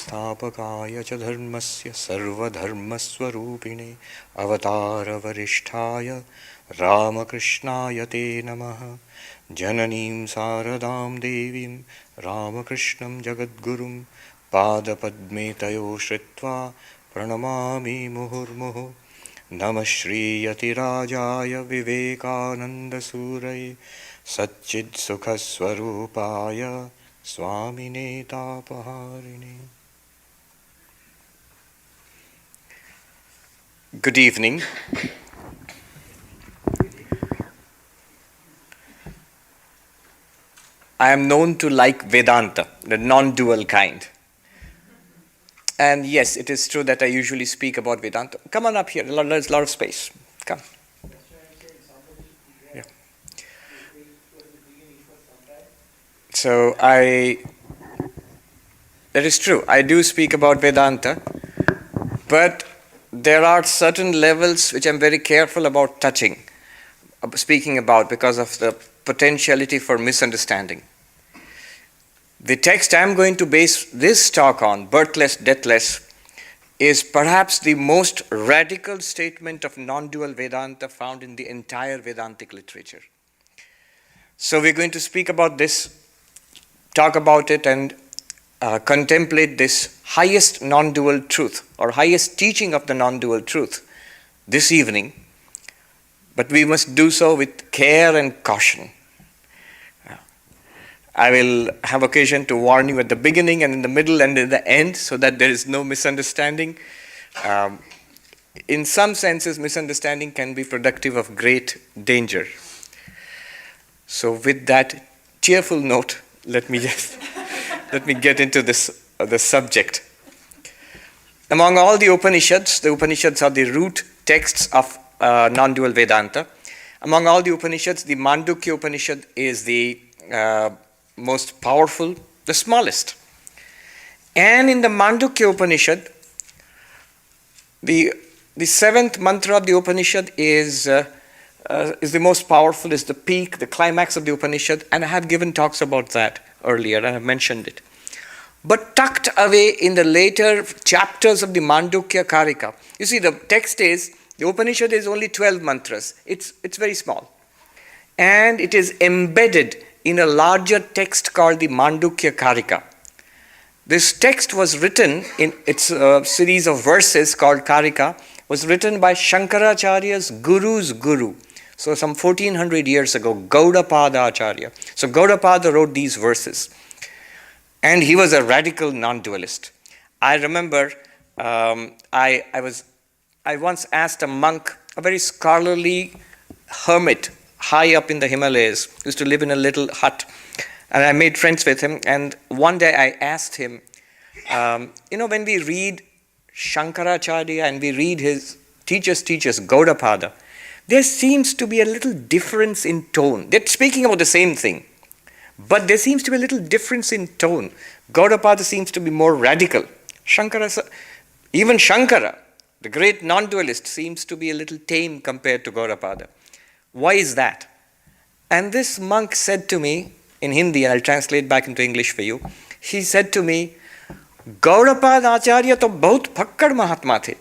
संस्थापकाय च धर्मस्य सर्वधर्मस्वरूपिणे अवतारवरिष्ठाय रामकृष्णाय ते नमः। जननीं शारदां देवीं रामकृष्णं जगद्गुरुं पादपद्मे तयो श्रित्वा प्रणमामि मुहुर्मुहुः। नमः श्रीयतिराजाय विवेकानन्दसूरये सच्चित्सुखस्वरूपाय स्वामिने तापहारिणे। Good evening. I am known to like Vedanta, the non-dual kind. And yes, it is true that I usually speak about Vedanta. Come on up here, there's a lot of space. Come. Yeah. So that is true. I do speak about Vedanta, but there are certain levels which I'm very careful about speaking about because of the potentiality for misunderstanding. The text I'm going to base this talk on, Birthless Deathless, is perhaps the most radical statement of non-dual Vedanta found in the entire Vedantic literature. So we're going to speak about this, talk about it, and contemplate this highest non-dual truth, or highest teaching of the non-dual truth this evening. But we must do so with care and caution. I will have occasion to warn you at the beginning and in the middle and in the end so that there is no misunderstanding. In some senses, misunderstanding can be productive of great danger. So with that cheerful note, let me get into the subject. Among all the Upanishads are the root texts of non-dual Vedanta. Among all the Upanishads, the Mandukya Upanishad is the most powerful, the smallest. And in the Mandukya Upanishad, the seventh mantra of the Upanishad is the most powerful, is the peak, the climax of the Upanishad, and I have given talks about that earlier, and I have mentioned it. But tucked away in the later chapters of the Mandukya Karika, you see, the text is, the Upanishad is only 12 mantras. It's very small. And it is embedded in a larger text called the Mandukya Karika. This text was written in its series of verses called Karika, was written by Shankaracharya's guru's guru. So some 1400 years ago, Gaudapada Acharya. So Gaudapada wrote these verses. And he was a radical non-dualist. I remember I once asked a monk, a very scholarly hermit, high up in the Himalayas, used to live in a little hut, and I made friends with him. And one day I asked him, when we read Shankaracharya and we read his teachers, Gaudapada, there seems to be a little difference in tone. They're speaking about the same thing, but there seems to be a little difference in tone. Gaudapada seems to be more radical. Even Shankara, the great non-dualist, seems to be a little tame compared to Gaudapada. Why is that? And this monk said to me in Hindi, and I'll translate back into English for you. He said to me, Gaudapada Acharya to bahut phakkad Mahatma the.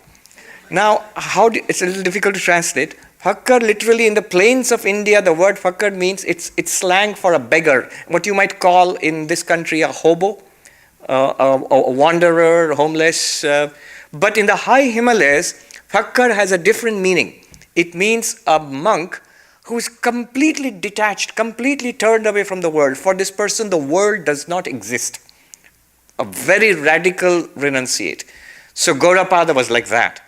Now, it's a little difficult to translate. Phakkad, literally in the plains of India, the word phakkad means it's slang for a beggar, what you might call in this country a hobo, a wanderer, homeless. But in the high Himalayas, phakkad has a different meaning. It means a monk who is completely detached, completely turned away from the world. For this person, the world does not exist. A very radical renunciate. So Gaudapada was like that.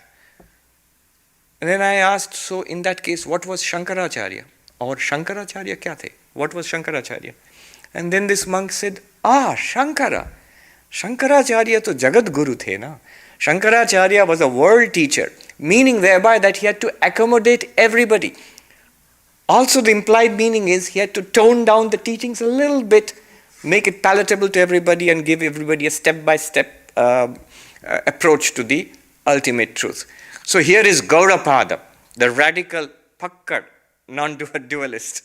And then I asked, so in that case, what was Shankaracharya? Or Shankaracharya kya the? What was Shankaracharya? And then this monk said, Shankara. Shankaracharya to Jagat Guru the na. Shankaracharya was a world teacher, meaning thereby that he had to accommodate everybody. Also, the implied meaning is he had to tone down the teachings a little bit, make it palatable to everybody, and give everybody a step-by-step approach to the ultimate truth. So here is Gaudapada, the radical Pakkad, non-dualist.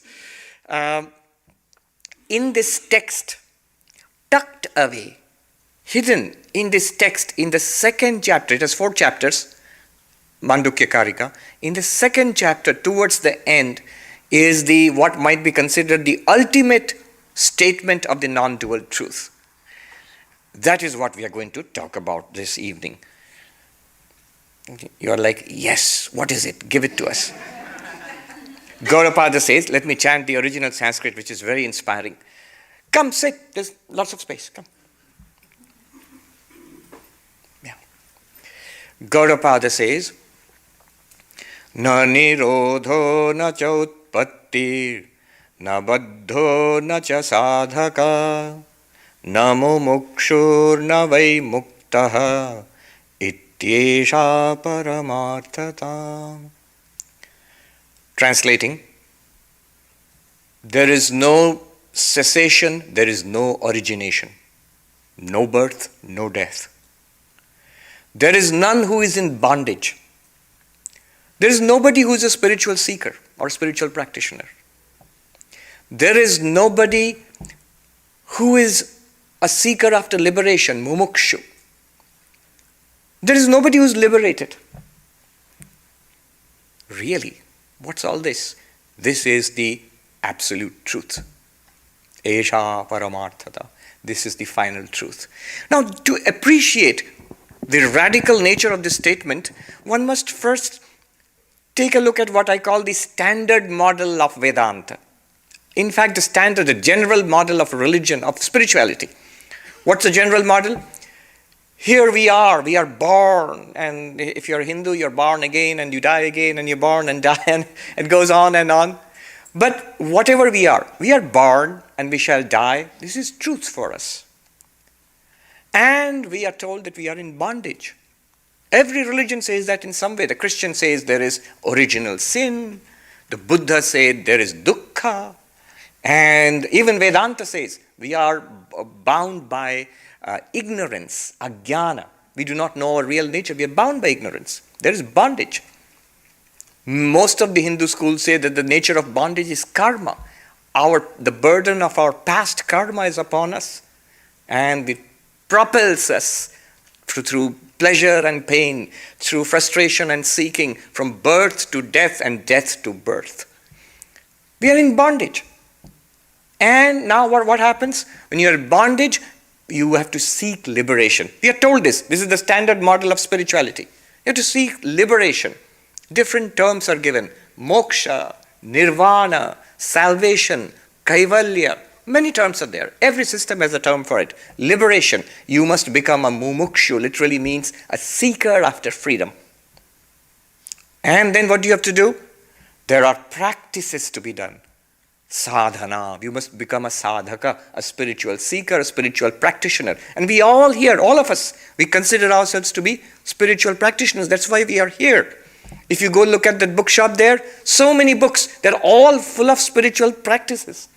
In this text, tucked away hidden in this text, in the second chapter, it has 4 chapters, Mandukya Karika. In the second chapter, towards the end, is what might be considered the ultimate statement of the non-dual truth. That is what we are going to talk about this evening. You are like, yes, what is it? Give it to us. Gaudapada says, let me chant the original Sanskrit, which is very inspiring. Come, sit. There's lots of space. Come. Yeah. Gaudapada says, Na nirodho na cha utpattir, na baddho na cha sadhaka, na mumukshur na vai muktaha, ityesha paramarthata. Translating, there is no cessation, there is no origination, no birth, no death. There is none who is in bondage. There is nobody who is a spiritual seeker or spiritual practitioner. There is nobody who is a seeker after liberation, mumukshu. There is nobody who is liberated. Really? What's all this? This is the absolute truth. Esha paramarthata. This is the final truth. Now, to appreciate the radical nature of this statement, one must first take a look at what I call the standard model of Vedanta. In fact, the general model of religion, of spirituality. What's the general model? Here we are born, and if you're a Hindu, you're born again, and you die again, and you're born and die, and it goes on and on. But whatever we are born, and we shall die. This is truth for us. And we are told that we are in bondage. Every religion says that in some way. The Christian says there is original sin. The Buddha said there is dukkha. And even Vedanta says we are bound by ignorance, ajnana. We do not know our real nature. We are bound by ignorance. There is bondage. Most of the Hindu schools say that the nature of bondage is karma. The burden of our past karma is upon us, and it propels us through pleasure and pain, through frustration and seeking, from birth to death and death to birth. We are in bondage. And now what happens? When you are in bondage, you have to seek liberation. We are told this. This is the standard model of spirituality. You have to seek liberation. Different terms are given. Moksha, nirvana, salvation, kaivalya. Many terms are there. Every system has a term for it. Liberation. You must become a mumukshu. Literally means a seeker after freedom. And then what do you have to do? There are practices to be done. Sadhana. You must become a sadhaka, a spiritual seeker, a spiritual practitioner. And we all here, all of us, we consider ourselves to be spiritual practitioners. That's why we are here. If you go look at that bookshop there, so many books, they're all full of spiritual practices.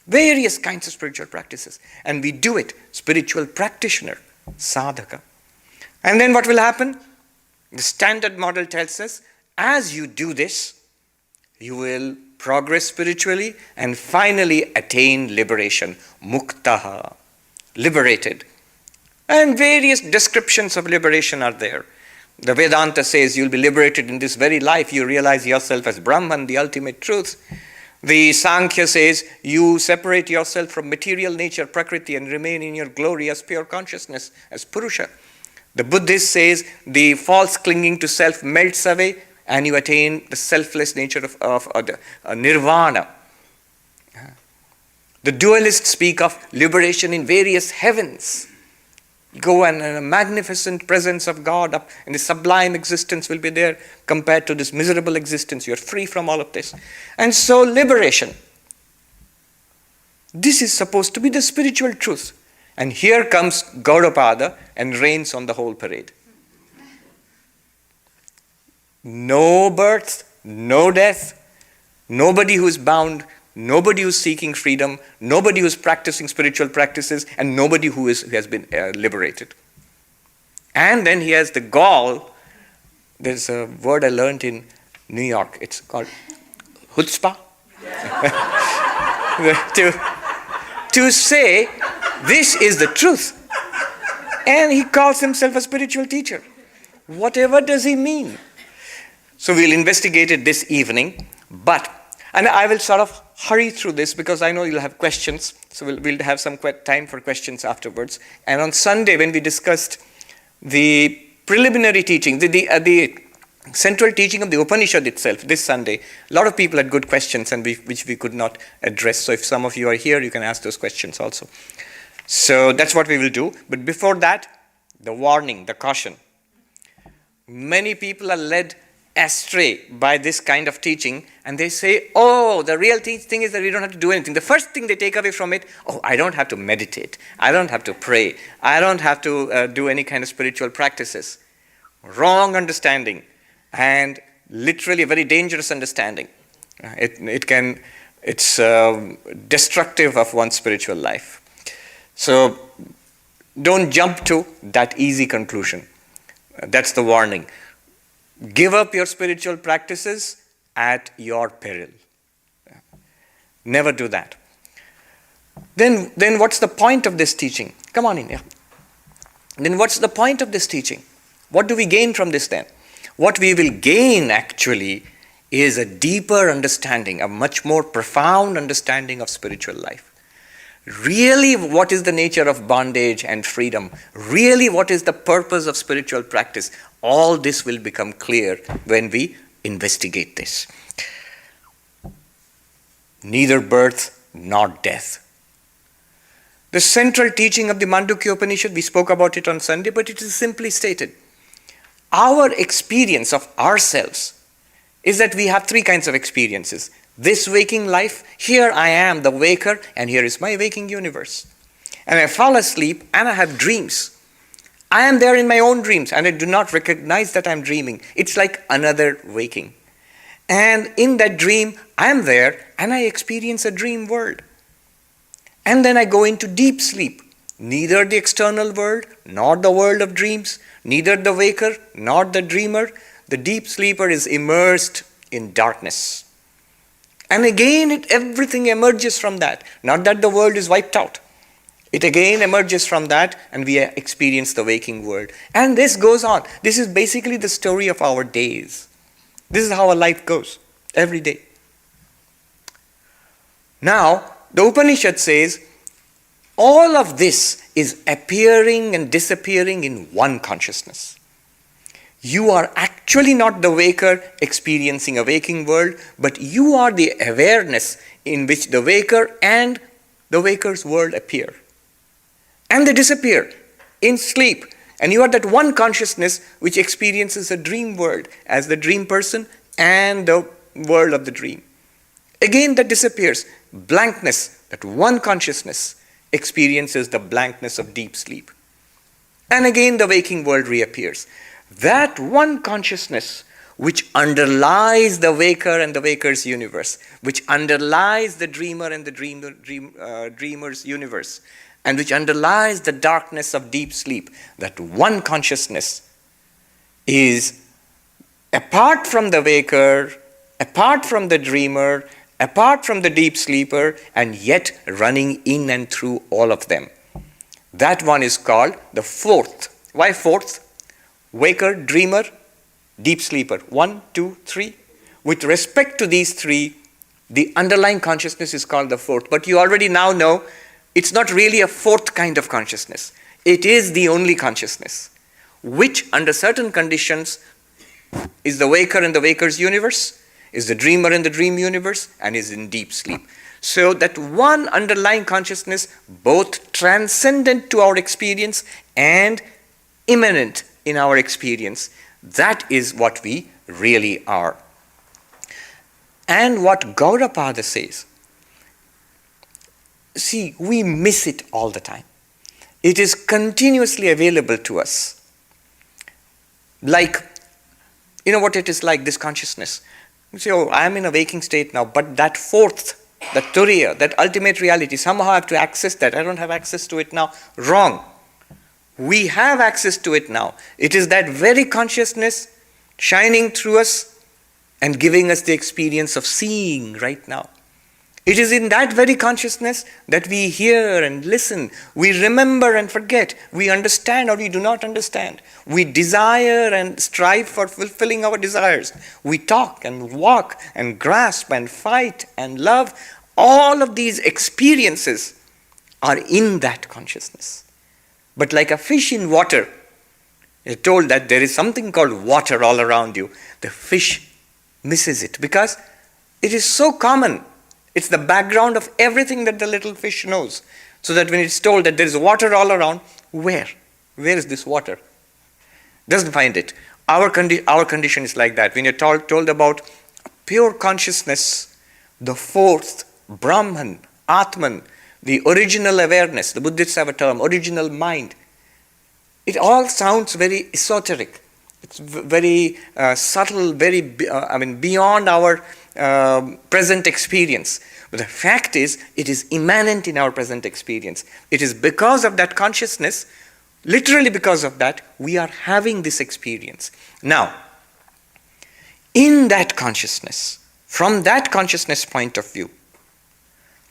Various kinds of spiritual practices. And we do it, spiritual practitioner, sadhaka. And then what will happen? The standard model tells us, as you do this, you will progress spiritually and finally attain liberation, muktaha, liberated. And various descriptions of liberation are there. The Vedanta says you'll be liberated in this very life. You realize yourself as Brahman, the ultimate truth. The Sankhya says you separate yourself from material nature, Prakriti, and remain in your glory as pure consciousness, as Purusha. The Buddhist says the false clinging to self melts away and you attain the selfless nature of nirvana. The dualists speak of liberation in various heavens. Go and a magnificent presence of God up, and the sublime existence will be there compared to this miserable existence. You are free from all of this. And so liberation. This is supposed to be the spiritual truth. And here comes Gaudapada and rains on the whole parade. No birth, no death, nobody who is bound, nobody who is seeking freedom, nobody who is practicing spiritual practices, and nobody who has been liberated. And then he has the gall. There's a word I learned in New York. It's called chutzpah. to say, this is the truth. And he calls himself a spiritual teacher. Whatever does he mean? So we'll investigate it this evening, and I will sort of hurry through this because I know you'll have questions. So we'll have some time for questions afterwards. And on Sunday, when we discussed the preliminary teaching, the central teaching of the Upanishad itself, this Sunday, a lot of people had good questions and which we could not address. So if some of you are here, you can ask those questions also. So that's what we will do. But before that, the warning, the caution. Many people are led astray by this kind of teaching, and they say, oh, the real thing is that we don't have to do anything. The first thing they take away from it, oh, I don't have to meditate. I don't have to pray. I don't have to do any kind of spiritual practices. Wrong understanding, and literally a very dangerous understanding. It's destructive of one's spiritual life. So don't jump to that easy conclusion. That's the warning. Give up your spiritual practices at your peril. Never do that. Then what's the point of this teaching? Come on in, yeah. Then what's the point of this teaching? What do we gain from this then? What we will gain actually is a deeper understanding, a much more profound understanding of spiritual life. Really, what is the nature of bondage and freedom? Really, what is the purpose of spiritual practice? All this will become clear when we investigate this. Neither birth nor death. The central teaching of the Mandukya Upanishad, we spoke about it on Sunday, but it is simply stated. Our experience of ourselves is that we have three kinds of experiences. This waking life, here I am the waker, and here is my waking universe. And I fall asleep and I have dreams. I am there in my own dreams and I do not recognize that I'm dreaming. It's like another waking. And in that dream, I am there and I experience a dream world. And then I go into deep sleep. Neither the external world, nor the world of dreams, neither the waker, nor the dreamer. The deep sleeper is immersed in darkness. And again, everything emerges from that. Not that the world is wiped out. It again emerges from that, and we experience the waking world. And this goes on. This is basically the story of our days. This is how our life goes, every day. Now, the Upanishad says, all of this is appearing and disappearing in one consciousness. You are actually not the waker experiencing a waking world, but you are the awareness in which the waker and the waker's world appear. And they disappear in sleep. And you are that one consciousness which experiences a dream world as the dream person and the world of the dream. Again, that disappears. Blankness, that one consciousness experiences the blankness of deep sleep. And again, the waking world reappears. That one consciousness which underlies the waker and the waker's universe, which underlies the dreamer and the dreamer's universe, and which underlies the darkness of deep sleep, that one consciousness is apart from the waker, apart from the dreamer, apart from the deep sleeper, and yet running in and through all of them. That one is called the fourth. Why fourth? Waker, dreamer, deep sleeper. 1, 2, 3. With respect to these three, the underlying consciousness is called the fourth. But you already now know it's not really a fourth kind of consciousness. It is the only consciousness, which under certain conditions is the waker and the waker's universe, is the dreamer in the dream universe, and is in deep sleep. So that one underlying consciousness, both transcendent to our experience and immanent in our experience, that is what we really are. And what Gaudapada says, see, we miss it all the time. It is continuously available to us. Like, you know what it is like, this consciousness. You say, oh, I am in a waking state now, but that fourth, that turiya, that ultimate reality, somehow I have to access that. I don't have access to it now. Wrong. We have access to it now. It is that very consciousness shining through us and giving us the experience of seeing right now. It is in that very consciousness that we hear and listen, we remember and forget, we understand or we do not understand, we desire and strive for fulfilling our desires, we talk and walk and grasp and fight and love. All of these experiences are in that consciousness. But like a fish in water, you're told that there is something called water all around you. The fish misses it because it is so common. It's the background of everything that the little fish knows. So that when it's told that there is water all around, where? Where is this water? Doesn't find it. Our condition is like that. When you're told about pure consciousness, the fourth, Brahman, Atman, the original awareness, the Buddhists have a term, original mind. It all sounds very esoteric. It's very subtle, very beyond our present experience. But the fact is, it is immanent in our present experience. It is because of that consciousness, literally because of that, we are having this experience. Now, in that consciousness, from that consciousness point of view,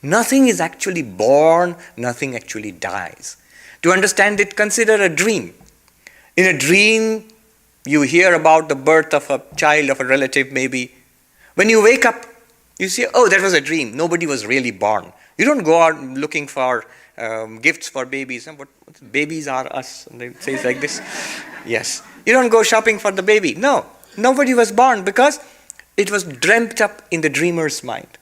nothing is actually born, nothing actually dies. To understand it, consider a dream. In a dream, you hear about the birth of a child, of a relative maybe. When you wake up, you see, oh, that was a dream. Nobody was really born. You don't go out looking for gifts for babies. What babies are us. And they say it like this. Yes. You don't go shopping for the baby. No. Nobody was born because it was dreamt up in the dreamer's mind.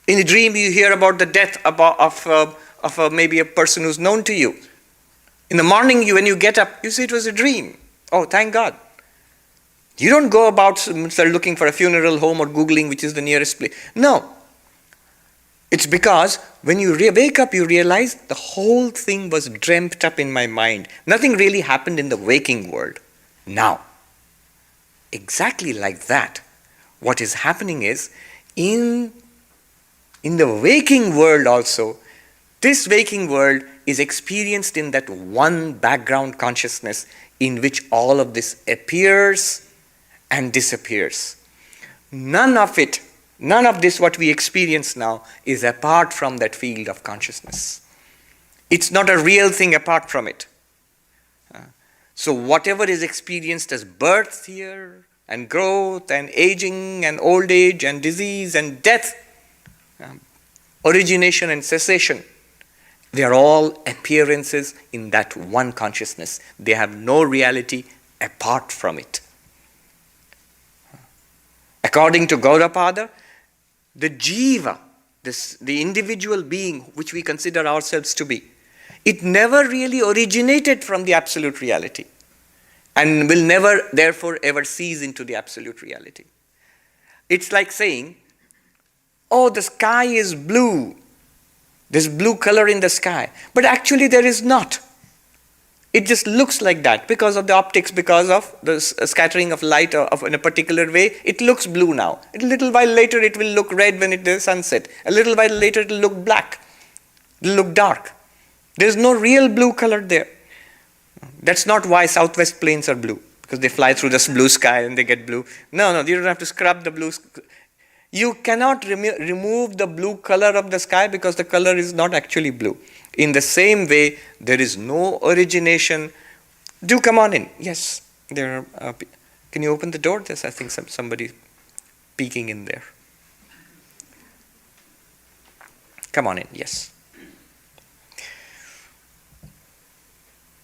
In the dream, you hear about the death of maybe a person who's known to you. In the morning, when you get up, you say it was a dream. Oh, thank God. You don't go about start looking for a funeral home or Googling which is the nearest place. No. It's because when you wake up, you realize the whole thing was dreamt up in my mind. Nothing really happened in the waking world. Now, exactly like that, what is happening is, in the waking world also, this waking world is experienced in that one background consciousness in which all of this appears and disappears. None of this what we experience now is apart from that field of consciousness. It's not a real thing apart from it. So whatever is experienced as birth here, and growth, and aging, and old age, and disease, and death, origination and cessation, they are all appearances in that one consciousness. They have no reality apart from it. According to Gaudapada, the jiva, the individual being which we consider ourselves to be, it never really originated from the absolute reality and will never, therefore, ever cease into the absolute reality. It's like saying, oh, the sky is blue. There's blue color in the sky. But actually there is not. It just looks like that because of the optics, because of the scattering of light in a particular way. It looks blue now. A little while later it will look red when it is sunset. A little while later it will look black. It will look dark. There's no real blue color there. That's not why southwest planes are blue, because they fly through this blue sky and they get blue. No, you don't have to scrub the blue. You cannot remove the blue color of the sky because the color is not actually blue. In the same way, there is no origination. Do come on in. Yes, there are. Can you open the door? There's, I think, somebody peeking in there. Come on in. Yes.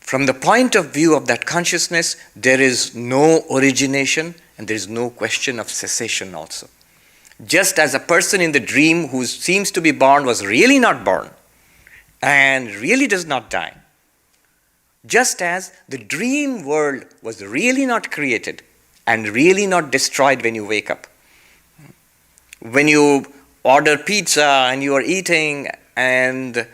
From the point of view of that consciousness, there is no origination and there is no question of cessation also. Just as a person in the dream who seems to be born was really not born and really does not die. Just as the dream world was really not created and really not destroyed when you wake up. When you order pizza and you are eating and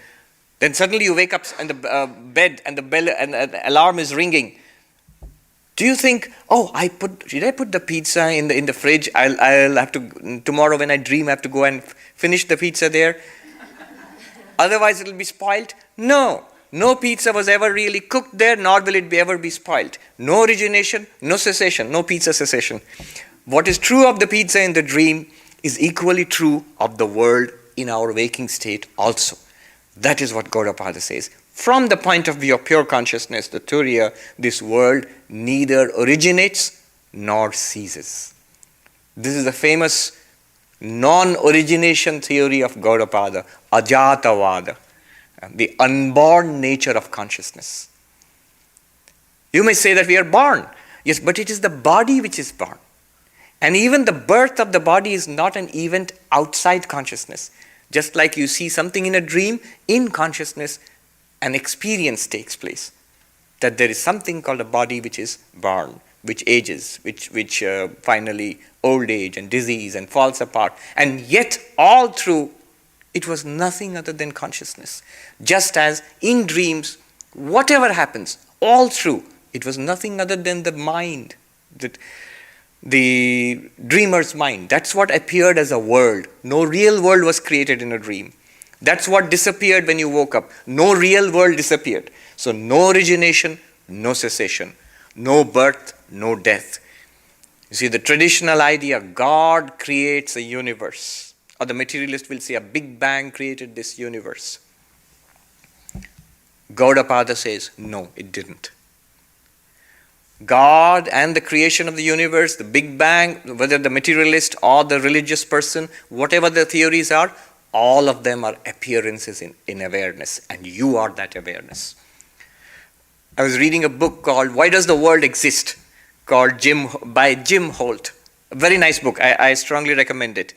then suddenly you wake up in the bed and the bell and the alarm is ringing. Do you think, oh, did I put the pizza in the fridge? I'll have to, tomorrow when I dream, I have to go and finish the pizza there. Otherwise it will be spoiled. No pizza was ever really cooked there, nor will it ever be spoiled. No origination, no cessation, no pizza cessation. What is true of the pizza in the dream is equally true of the world in our waking state also. That is what Gaudapada says. From the point of view of pure consciousness, the Turiya, this world neither originates nor ceases. This is the famous non-origination theory of Gaudapada, Ajatavada, the unborn nature of consciousness. You may say that we are born. Yes, but it is the body which is born. And even the birth of the body is not an event outside consciousness. Just like you see something in a dream, in consciousness, an experience takes place. That there is something called a body which is born, which ages, which finally old age and disease and falls apart. And yet all through, it was nothing other than consciousness. Just as in dreams, whatever happens, all through, it was nothing other than the mind, the dreamer's mind. That's what appeared as a world. No real world was created in a dream. That's what disappeared when you woke up. No real world disappeared. So no origination, no cessation, no birth, no death. You see, the traditional idea, God creates a universe, or the materialist will say a big bang created this universe. Gaudapada says, no, it didn't. God and the creation of the universe, the Big Bang, whether the materialist or the religious person, whatever the theories are, all of them are appearances in awareness, and you are that awareness. I was reading a book called Why Does the World Exist? By Jim Holt. A very nice book. I strongly recommend it.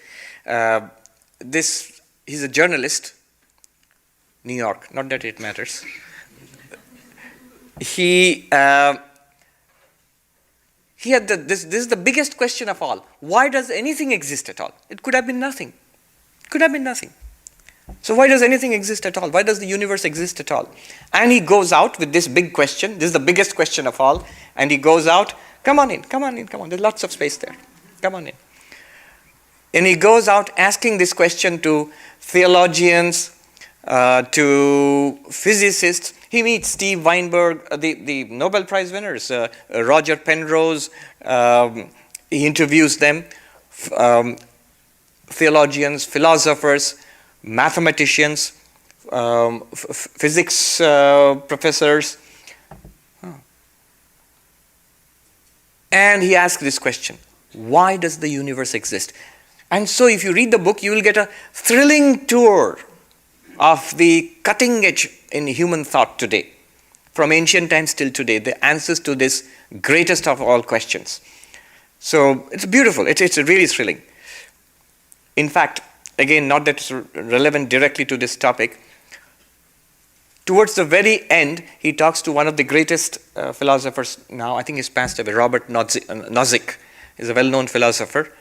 He's a journalist, New York, not that it matters. He had this is the biggest question of all. Why does anything exist at all? It could have been nothing. Could have been nothing. So why does anything exist at all? Why does the universe exist at all? And he goes out with this big question. This is the biggest question of all. And he goes out, come on in. There's lots of space there. Come on in. And he goes out asking this question to theologians, to physicists. He meets Steve Weinberg, the Nobel Prize winners, Roger Penrose. He interviews them, theologians, philosophers, mathematicians, physics professors. And he asks this question, why does the universe exist? And so if you read the book, you will get a thrilling tour of the cutting edge in human thought today, from ancient times till today, the answers to this greatest of all questions. So it's beautiful, it's really thrilling. In fact, again, not that it's relevant directly to this topic, towards the very end, he talks to one of the greatest philosophers now, I think he's passed away, Robert Nozick. He's a well-known philosopher.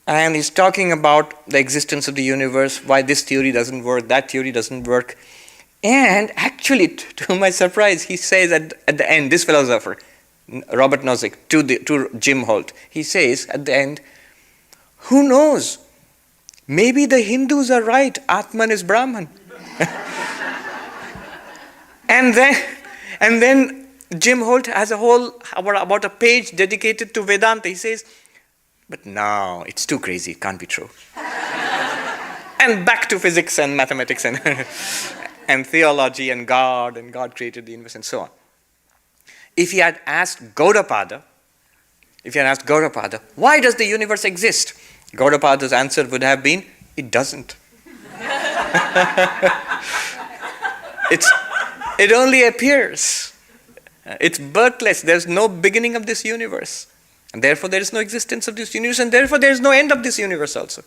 And he's talking about the existence of the universe, why this theory doesn't work, that theory doesn't work. And actually, to my surprise, he says at the end, this philosopher, Robert Nozick, to Jim Holt, he says at the end, who knows? Maybe the Hindus are right, Atman is Brahman. And then Jim Holt has about a page dedicated to Vedanta. He says, but no, it's too crazy, it can't be true. And back to physics and mathematics and, and theology and God created the universe and so on. If he had asked Gaudapada, why does the universe exist? Gaudapada's answer would have been, it doesn't. It only appears. It's birthless. There's no beginning of this universe. And therefore there is no existence of this universe, and therefore there is no end of this universe also.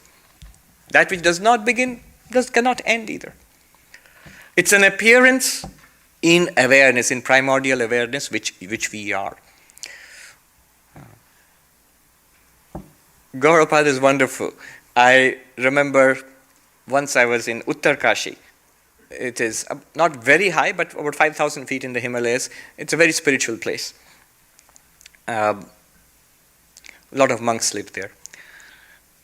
That which does not begin cannot end either. It's an appearance in awareness, in primordial awareness, which we are. Gaudapada is wonderful. I remember once I was in Uttarkashi. It is not very high, but about 5,000 feet in the Himalayas. It's a very spiritual place. A lot of monks lived there.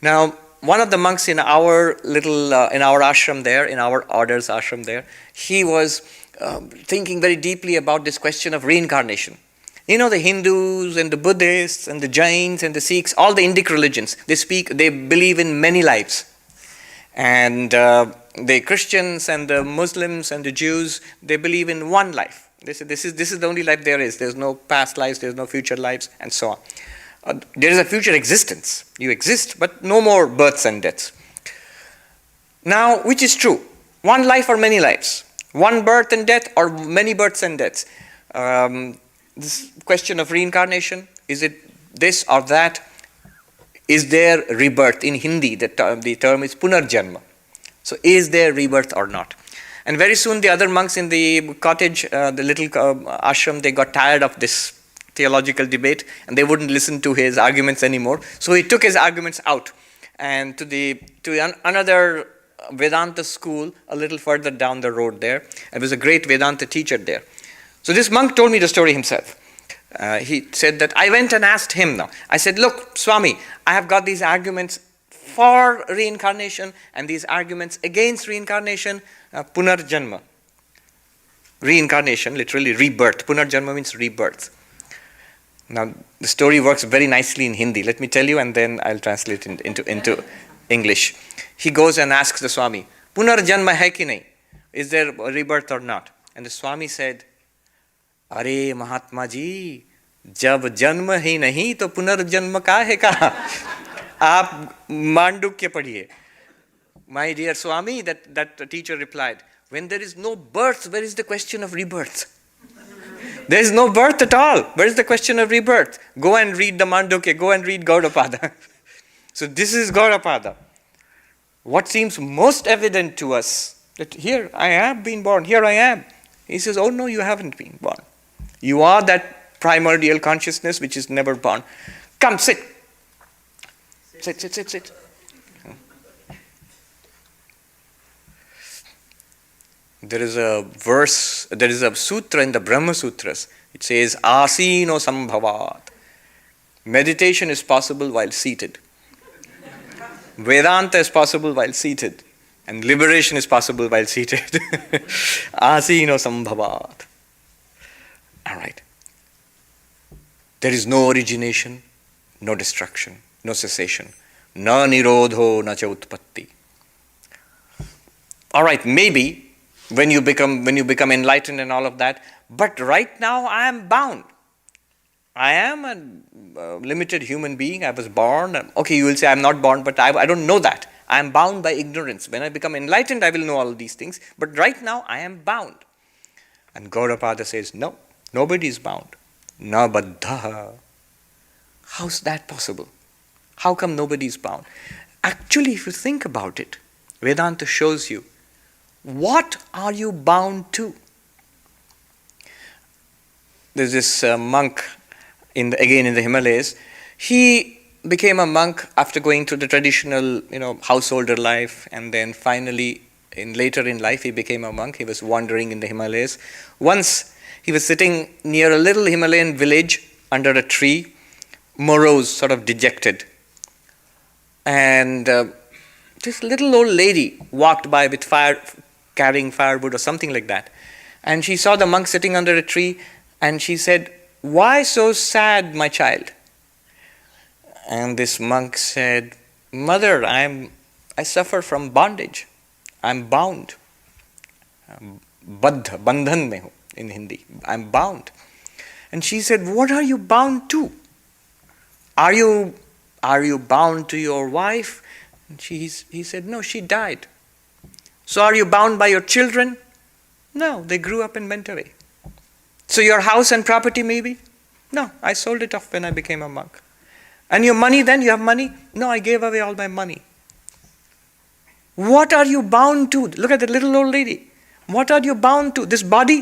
Now, one of the monks in our ashram there, in our order's ashram there, he was thinking very deeply about this question of reincarnation. The Hindus and the Buddhists and the Jains and the Sikhs, all the Indic religions, they believe in many lives. And the Christians and the Muslims and the Jews, they believe in one life. They say this is the only life there is. There's no past lives, there's no future lives, and so on. There is a future existence. You exist, but no more births and deaths. Now, which is true? One life or many lives? One birth and death or many births and deaths? This question of reincarnation, is it this or that? Is there rebirth? In Hindi, the term is punarjanma. So is there rebirth or not? And very soon the other monks in the cottage, the little ashram, they got tired of this theological debate and they wouldn't listen to his arguments anymore. So he took his arguments out and to another Vedanta school a little further down the road there. There was a great Vedanta teacher there. So this monk told me the story himself. He said that I went and asked him now. I said, look, Swami, I have got these arguments for reincarnation and these arguments against reincarnation, punarjanma. Reincarnation, literally rebirth. Punarjanma means rebirth. Now, the story works very nicely in Hindi. Let me tell you and then I'll translate it into English. He goes and asks the Swami, punarjanma hai ki nahi? Is there a rebirth or not? And the Swami said, अरे महात्मा जी जब जन्म ही नहीं तो पुनर्जन्म का है कहाँ आप मांडुक्य पढ़िए. My dear Swami, that teacher replied, when there is no birth, where is the question of rebirth? There is no birth at all. Where is the question of rebirth? Go and read the Mandukya, go and read Gaudapada. So this is Gaudapada. What seems most evident to us, that here I have been born, here I am. He says, oh no, you haven't been born. You are that primordial consciousness which is never born. Come, sit. Sit. There is a verse, there is a sutra in the Brahma Sutras. It says, Asino Sambhavat. Meditation is possible while seated. Vedanta is possible while seated. And liberation is possible while seated. Asino Sambhavat. All right. There is no origination, no destruction, no cessation. Na nirodho na cha utpatti. All right, maybe when you become enlightened and all of that, but right now I am bound. I am a limited human being. I was born. Okay, you will say I am not born, but I don't know that. I am bound by ignorance. When I become enlightened, I will know all these things. But right now, I am bound. And Gaudapada says, no, nobody is bound. Na baddha. How's that possible? How come nobody is bound? Actually, if you think about it, Vedanta shows you, what are you bound to? There's this monk, again in the Himalayas. He became a monk after going through the traditional, householder life, and then finally, later in life, he became a monk. He was wandering in the Himalayas. Once, he was sitting near a little Himalayan village under a tree, morose, sort of dejected. And this little old lady walked by with carrying firewood or something like that. And she saw the monk sitting under a tree, and she said, "Why so sad, my child?" And this monk said, "Mother, I suffer from bondage. I'm bound. Baddha, bandhan mein hu in Hindi. I'm bound." And she said, "What are you bound to? Are you bound to your wife?" And he said, "No, she died." "So are you bound by your children?" "No, they grew up and went away." "So your house and property maybe?" "No, I sold it off when I became a monk." "And your money then? You have money?" "No, I gave away all my money." What are you bound to? Look at the little old lady. What are you bound to? This body?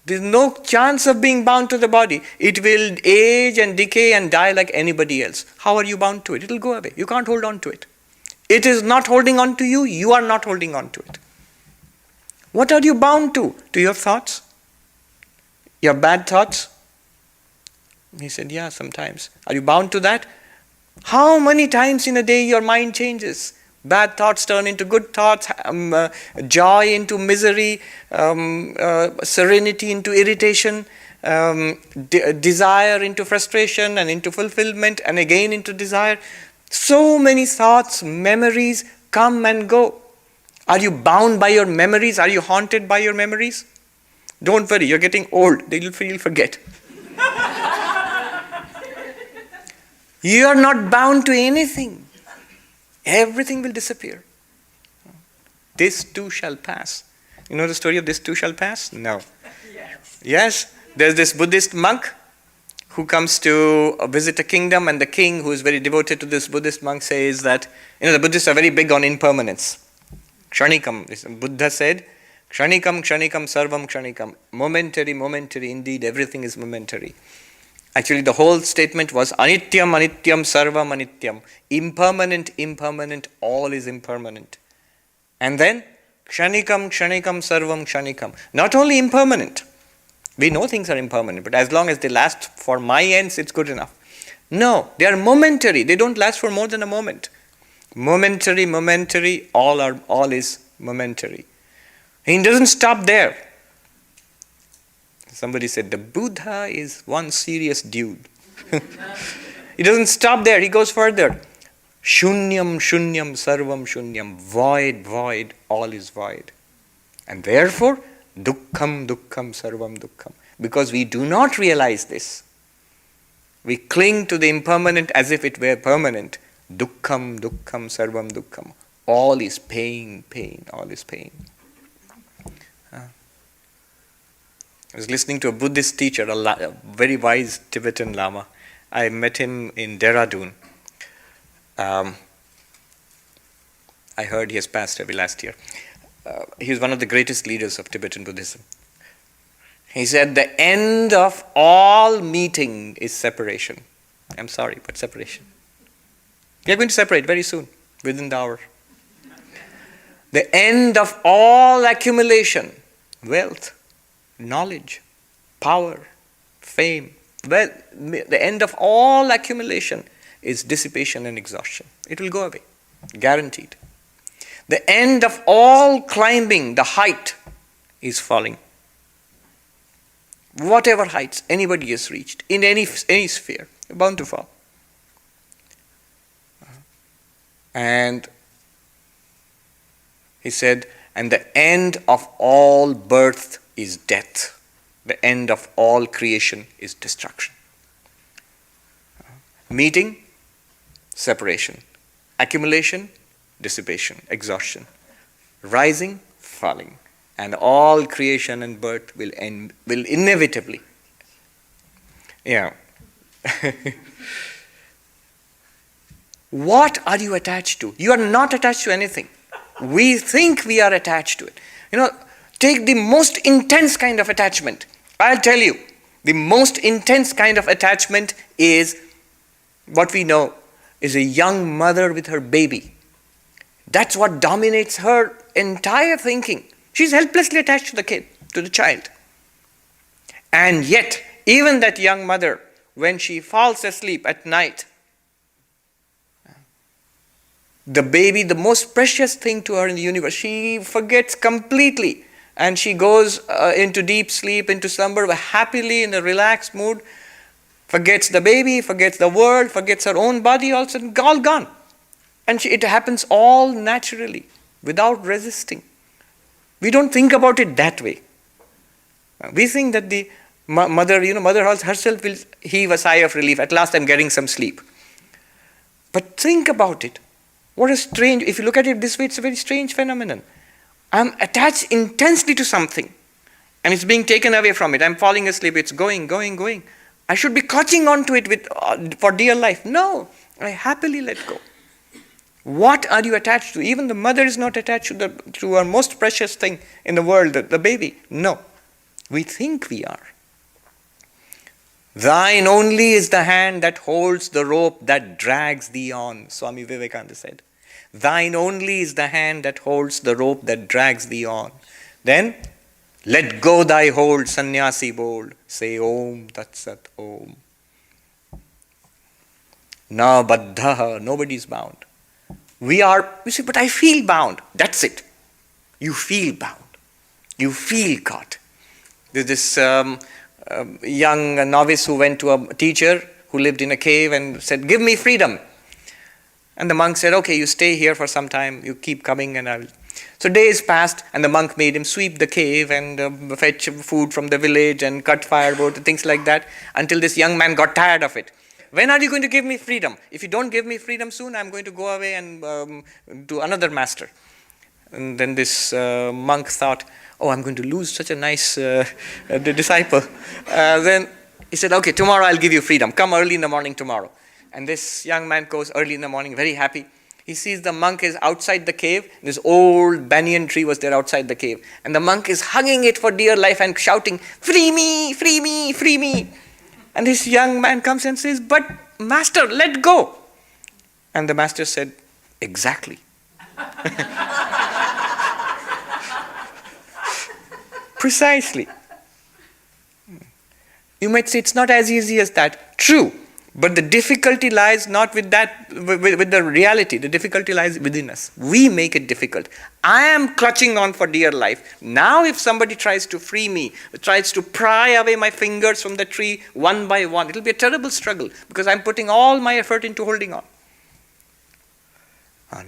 There's no chance of being bound to the body. It will age and decay and die like anybody else. How are you bound to it? It'll go away. You can't hold on to it. It is not holding on to you. You are not holding on to it. What are you bound to? To your thoughts? Your bad thoughts? He said, "Yeah, sometimes." "Are you bound to that?" How many times in a day your mind changes? Bad thoughts turn into good thoughts, joy into misery, serenity into irritation, desire into frustration and into fulfillment and again into desire. So many thoughts, memories come and go. Are you bound by your memories? Are you haunted by your memories? Don't worry, you're getting old. You'll forget. You are not bound to anything. Everything will disappear. This too shall pass. You know the story of this too shall pass? No. Yes. There's this Buddhist monk who comes to visit a kingdom, and the king, who is very devoted to this Buddhist monk, says that, the Buddhists are very big on impermanence. Kshanikam. Buddha said, Kshanikam, Kshanikam, Sarvam Kshanikam. Momentary, momentary. Indeed, everything is momentary. Actually, the whole statement was Anityam, Anityam, Sarvam Anityam. Impermanent, impermanent, all is impermanent. And then, Kshanikam, Kshanikam, Sarvam Kshanikam. Not only impermanent. We know things are impermanent, but as long as they last for my ends, it's good enough. No, they are momentary. They don't last for more than a moment. Momentary, momentary, all is momentary. He doesn't stop there. Somebody said, the Buddha is one serious dude. He doesn't stop there, he goes further. Shunyam, shunyam, sarvam shunyam. Void, void, all is void. And therefore, dukkham, dukkham, sarvam dukkham. Because we do not realize this. We cling to the impermanent as if it were permanent. Dukkham, dukkham, sarvam dukkham. All is pain, pain, all is pain. I was listening to a Buddhist teacher, a very wise Tibetan Lama. I met him in Dehradun. I heard he has passed away last year. He is one of the greatest leaders of Tibetan Buddhism. He said, the end of all meeting is separation. I'm sorry, but separation. We are going to separate very soon, within the hour. The end of all accumulation, wealth, knowledge, power, fame. Well, the end of all accumulation is dissipation and exhaustion. It will go away, guaranteed. The end of all climbing, the height, is falling. Whatever heights anybody has reached, in any sphere, you're bound to fall. And he said, and the end of all birth is death. The end of all creation is destruction. Meeting, separation. Accumulation, dissipation, exhaustion. Rising, falling. And all creation and birth will inevitably. What are you attached to? You are not attached to anything. We think we are attached to it. Take the most intense kind of attachment. I'll tell you, the most intense kind of attachment is what we know is a young mother with her baby. That's what dominates her entire thinking. She's helplessly attached to the kid, to the child. And yet, even that young mother, when she falls asleep at night, the baby, the most precious thing to her in the universe, she forgets completely. And she goes into deep sleep, into slumber, happily in a relaxed mood, forgets the baby, forgets the world, forgets her own body also, all gone. And it happens all naturally, without resisting. We don't think about it that way. We think that the mother herself will heave a sigh of relief. At last I'm getting some sleep. But think about it. What a strange, if you look at it this way, it's a very strange phenomenon. I'm attached intensely to something and it's being taken away from it. I'm falling asleep, it's going. I should be clutching onto it for dear life. No, I happily let go. What are you attached to? Even the mother is not attached to her most precious thing in the world, the baby. No, we think we are. Thine only is the hand that holds the rope that drags thee on, Swami Vivekananda said. Thine only is the hand that holds the rope that drags thee on. Then, let go thy hold, sannyasi bold. Say Om Tat Sat Om. Na baddhaha, nobody is bound. You say, but I feel bound. That's it. You feel bound. You feel caught. There's this young novice who went to a teacher who lived in a cave and said, "Give me freedom." And the monk said, "Okay, you stay here for some time, you keep coming and I will." So days passed and the monk made him sweep the cave and fetch food from the village and cut firewood and things like that, until this young man got tired of it. "When are you going to give me freedom? If you don't give me freedom soon, I'm going to go away and do another master." And then this monk thought, "Oh, I'm going to lose such a nice disciple." Then he said, "Okay, tomorrow I'll give you freedom. Come early in the morning tomorrow." And this young man goes early in the morning, very happy. He sees the monk is outside the cave. This old banyan tree was there outside the cave. And the monk is hugging it for dear life and shouting, "Free me, free me, free me." And this young man comes and says, "But master, let go." And the master said, "Exactly." Precisely. You might say it's not as easy as that. True. But the difficulty lies not with that, with the reality. The difficulty lies within us. We make it difficult. I am clutching on for dear life. Now if somebody tries to free me, tries to pry away my fingers from the tree one by one, it will be a terrible struggle because I'm putting all my effort into holding on.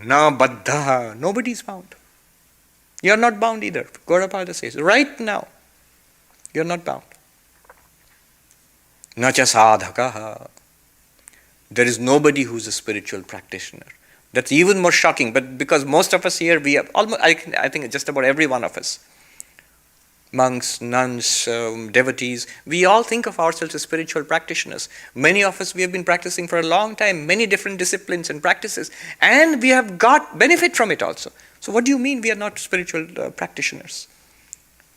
Na baddha, nobody is bound. You are not bound either. Gaudapada says, right now, you are not bound. Nacha sadhakaha. There is nobody who is a spiritual practitioner. That's even more shocking, but because most of us here, we have almost, I think just about every one of us, monks, nuns, devotees, we all think of ourselves as spiritual practitioners. Many of us, we have been practicing for a long time, many different disciplines and practices, and we have got benefit from it also. So what do you mean we are not spiritual practitioners?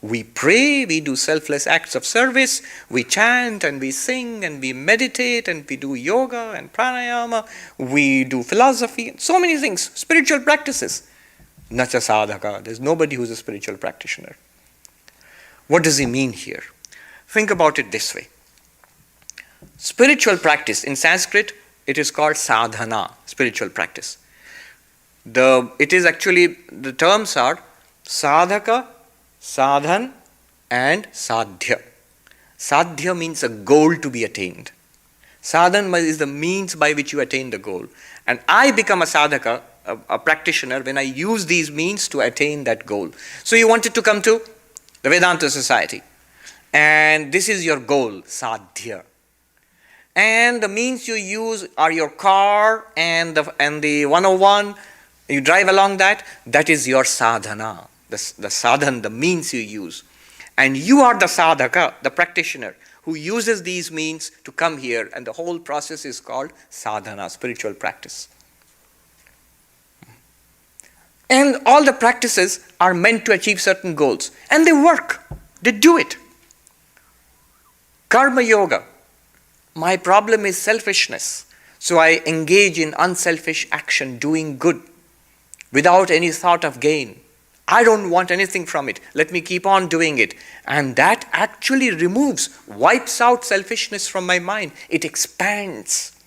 We pray, we do selfless acts of service, we chant and we sing and we meditate and we do yoga and pranayama, we do philosophy, so many things, spiritual practices. Nacha sadhaka, there's nobody who's a spiritual practitioner. What does he mean here? Think about it this way. Spiritual practice, in Sanskrit, it is called sadhana, spiritual practice. It is actually, the terms are sadhaka, sadhan and sadhya. Sadhya means a goal to be attained. Sadhan is the means by which you attain the goal. And I become a sadhaka, a practitioner, when I use these means to attain that goal. So you wanted to come to the Vedanta Society. And this is your goal, sadhya. And the means you use are your car and the 101. You drive along that is your sadhana. The sadhan, the means you use. And you are the sadhaka, the practitioner, who uses these means to come here, and the whole process is called sadhana, spiritual practice. And all the practices are meant to achieve certain goals. And they work. They do it. Karma yoga. My problem is selfishness. So I engage in unselfish action, doing good, without any thought of gain. I don't want anything from it. Let me keep on doing it. And that actually wipes out selfishness from my mind. It expands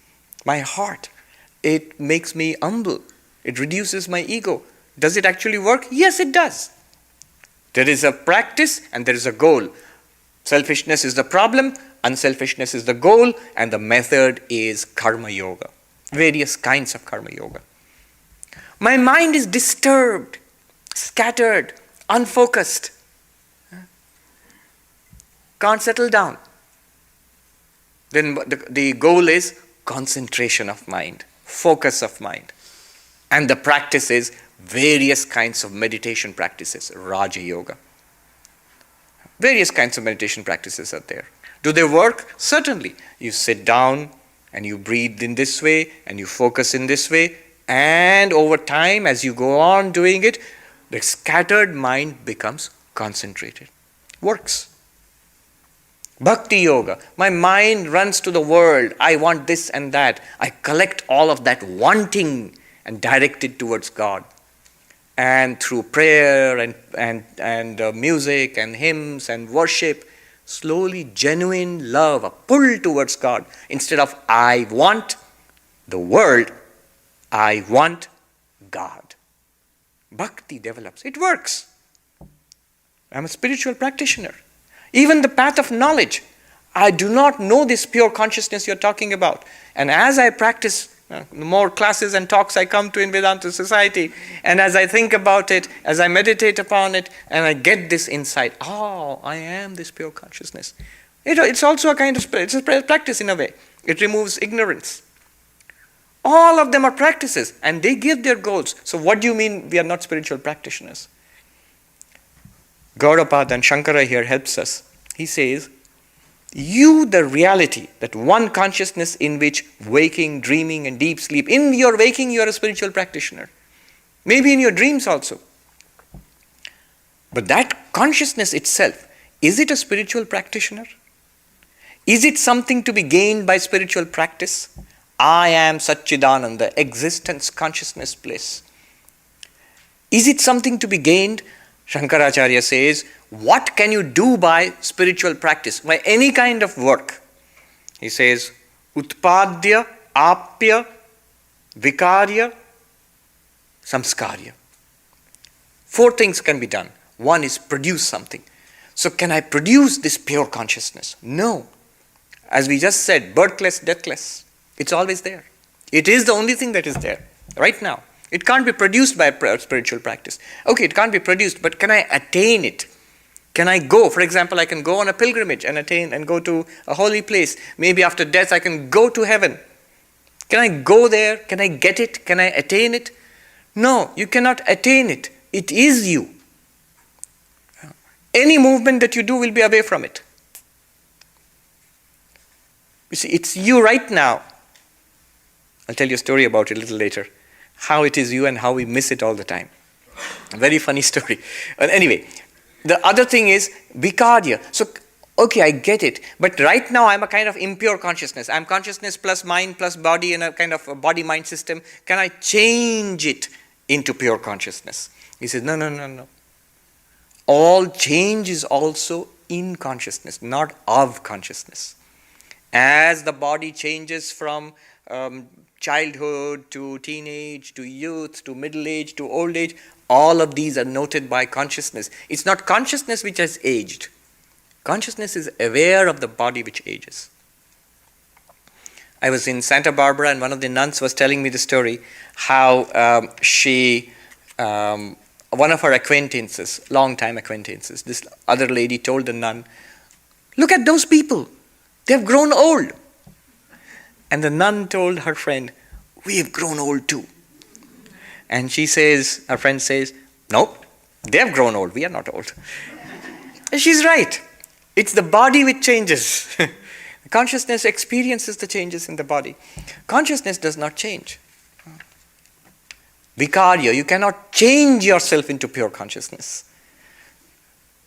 my heart. It makes me humble. It reduces my ego. Does it actually work? Yes, it does. There is a practice and there is a goal. Selfishness is the problem, unselfishness is the goal, and the method is karma yoga. Various kinds of karma yoga. My mind is disturbed, scattered, unfocused. Can't settle down. Then the goal is concentration of mind, focus of mind. And the practice is various kinds of meditation practices, Raja Yoga. Various kinds of meditation practices are there. Do they work? Certainly. You sit down and you breathe in this way and you focus in this way, and over time, as you go on doing it, the scattered mind becomes concentrated. Works. Bhakti yoga. My mind runs to the world. I want this and that. I collect all of that wanting and direct it towards God. And through prayer and music and hymns and worship, slowly genuine love, a pull towards God. Instead of I want the world, I want God. Bhakti develops. It works. I'm a spiritual practitioner. Even the path of knowledge. I do not know this pure consciousness you're talking about. And as I practice, the more classes and talks I come to in Vedanta society, and as I think about it, as I meditate upon it, and I get this insight, oh, I am this pure consciousness. It's also a kind of, it's a practice in a way. It removes ignorance. All of them are practices, and they give their goals. So what do you mean we are not spiritual practitioners? Gaudapada and Shankara here helps us. He says, you, the reality, that one consciousness in which waking, dreaming, and deep sleep, in your waking you are a spiritual practitioner. Maybe in your dreams also. But that consciousness itself, is it a spiritual practitioner? Is it something to be gained by spiritual practice? I am Satchidananda, existence, consciousness, bliss. Is it something to be gained? Shankaracharya says, what can you do by spiritual practice, by any kind of work? He says, Utpadya, Apya, Vikarya, Samskarya. 4 things can be done. One is produce something. So can I produce this pure consciousness? No. As we just said, birthless, deathless. It's always there. It is the only thing that is there, right now. It can't be produced by a spiritual practice. Okay, it can't be produced, but can I attain it? Can I go? For example, I can go on a pilgrimage and attain and go to a holy place. Maybe after death I can go to heaven. Can I go there? Can I get it? Can I attain it? No, you cannot attain it. It is you. Any movement that you do will be away from it. You see, it's you right now. I'll tell you a story about it a little later. How it is you and how we miss it all the time. A very funny story. But anyway, the other thing is vikarya. So, okay, I get it. But right now I'm a kind of impure consciousness. I'm consciousness plus mind plus body in a kind of a body-mind system. Can I change it into pure consciousness? He says, no. All change is also in consciousness, not of consciousness. As the body changes from childhood to teenage to youth to middle age to old age, all of these are noted by consciousness. It's not consciousness which has aged. Consciousness is aware of the body which ages. I was in Santa Barbara and one of the nuns was telling me the story how one of her acquaintances, long-time acquaintances, this other lady told the nun, look at those people, they have grown old. And the nun told her friend, we have grown old too. And she says, her friend says, no, they have grown old, we are not old. And she's right. It's the body which changes. Consciousness experiences the changes in the body. Consciousness does not change. Vikarya, you cannot change yourself into pure consciousness.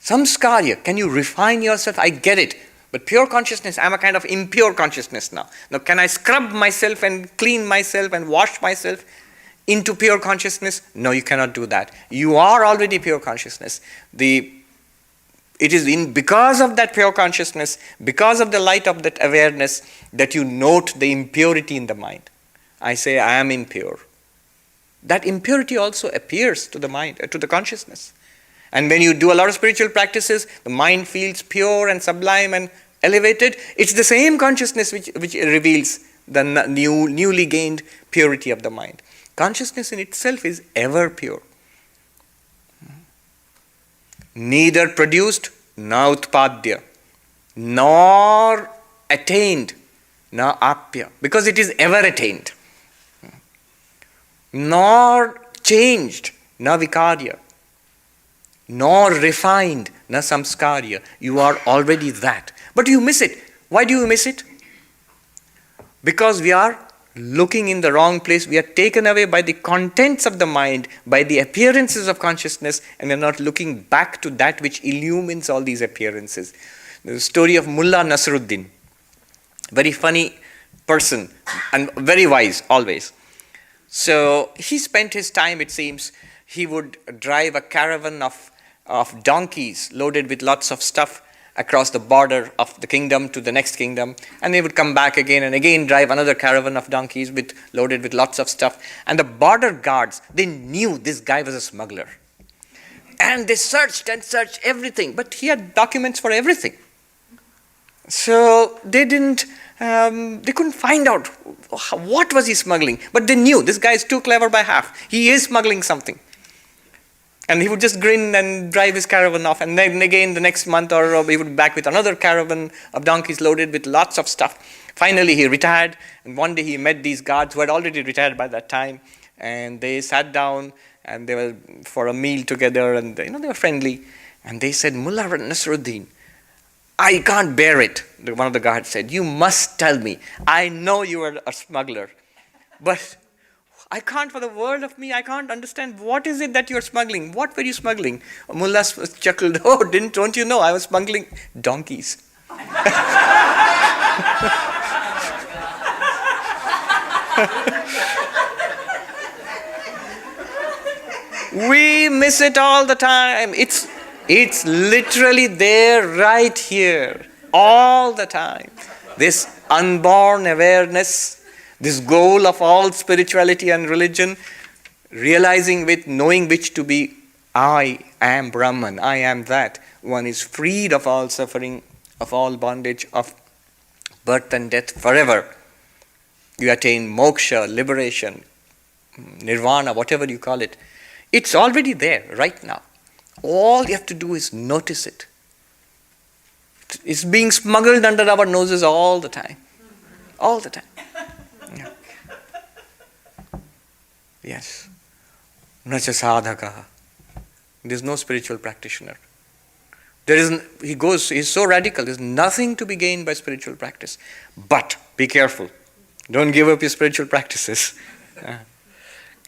Samskarya, can you refine yourself? I get it. But pure consciousness, I'm a kind of impure consciousness now. Now, can I scrub myself and clean myself and wash myself into pure consciousness? No, you cannot do that. You are already pure consciousness. It is because of that pure consciousness, because of the light of that awareness, that you note the impurity in the mind. I say, I am impure. That impurity also appears to the mind, to the consciousness. And when you do a lot of spiritual practices, the mind feels pure and sublime and elevated. It's the same consciousness which reveals the newly gained purity of the mind. Consciousness in itself is ever pure. Neither produced, na utpadya, nor attained, na apya, because it is ever attained. Nor changed, na vikarya, nor refined, na samskarya. You are already that. But you miss it. Why do you miss it? Because we are looking in the wrong place. We are taken away by the contents of the mind, by the appearances of consciousness, and we are not looking back to that which illumines all these appearances. The story of Mullah Nasruddin, very funny person and very wise always. So he spent his time, it seems, he would drive a caravan of donkeys loaded with lots of stuff across the border of the kingdom to the next kingdom, and they would come back again and again drive another caravan of donkeys loaded with lots of stuff. And the border guards, they knew this guy was a smuggler. And they searched and searched everything, but he had documents for everything. So they couldn't find out what was he smuggling. But they knew this guy is too clever by half. He is smuggling something. And he would just grin and drive his caravan off. And then again, the next month or he would be back with another caravan of donkeys loaded with lots of stuff. Finally, he retired. And one day he met these guards who had already retired by that time. And they sat down and they were for a meal together. And they were friendly. And they said, Mullah Nasruddin, I can't bear it. One of the guards said, you must tell me. I know you are a smuggler. But I can't, for the world of me, I can't understand what is it that you're smuggling. What were you smuggling? Mullah chuckled, don't you know I was smuggling donkeys. We miss it all the time. It's literally there right here all the time. This unborn awareness, this goal of all spirituality and religion, realizing with, knowing which to be, I am Brahman, I am that. One is freed of all suffering, of all bondage, of birth and death forever. You attain moksha, liberation, nirvana, whatever you call it. It's already there right now. All you have to do is notice it. It's being smuggled under our noses all the time. All the time. Yeah. Yes. Nacha sadhaka. There's no spiritual practitioner. He's so radical, there's nothing to be gained by spiritual practice. But be careful. Don't give up your spiritual practices.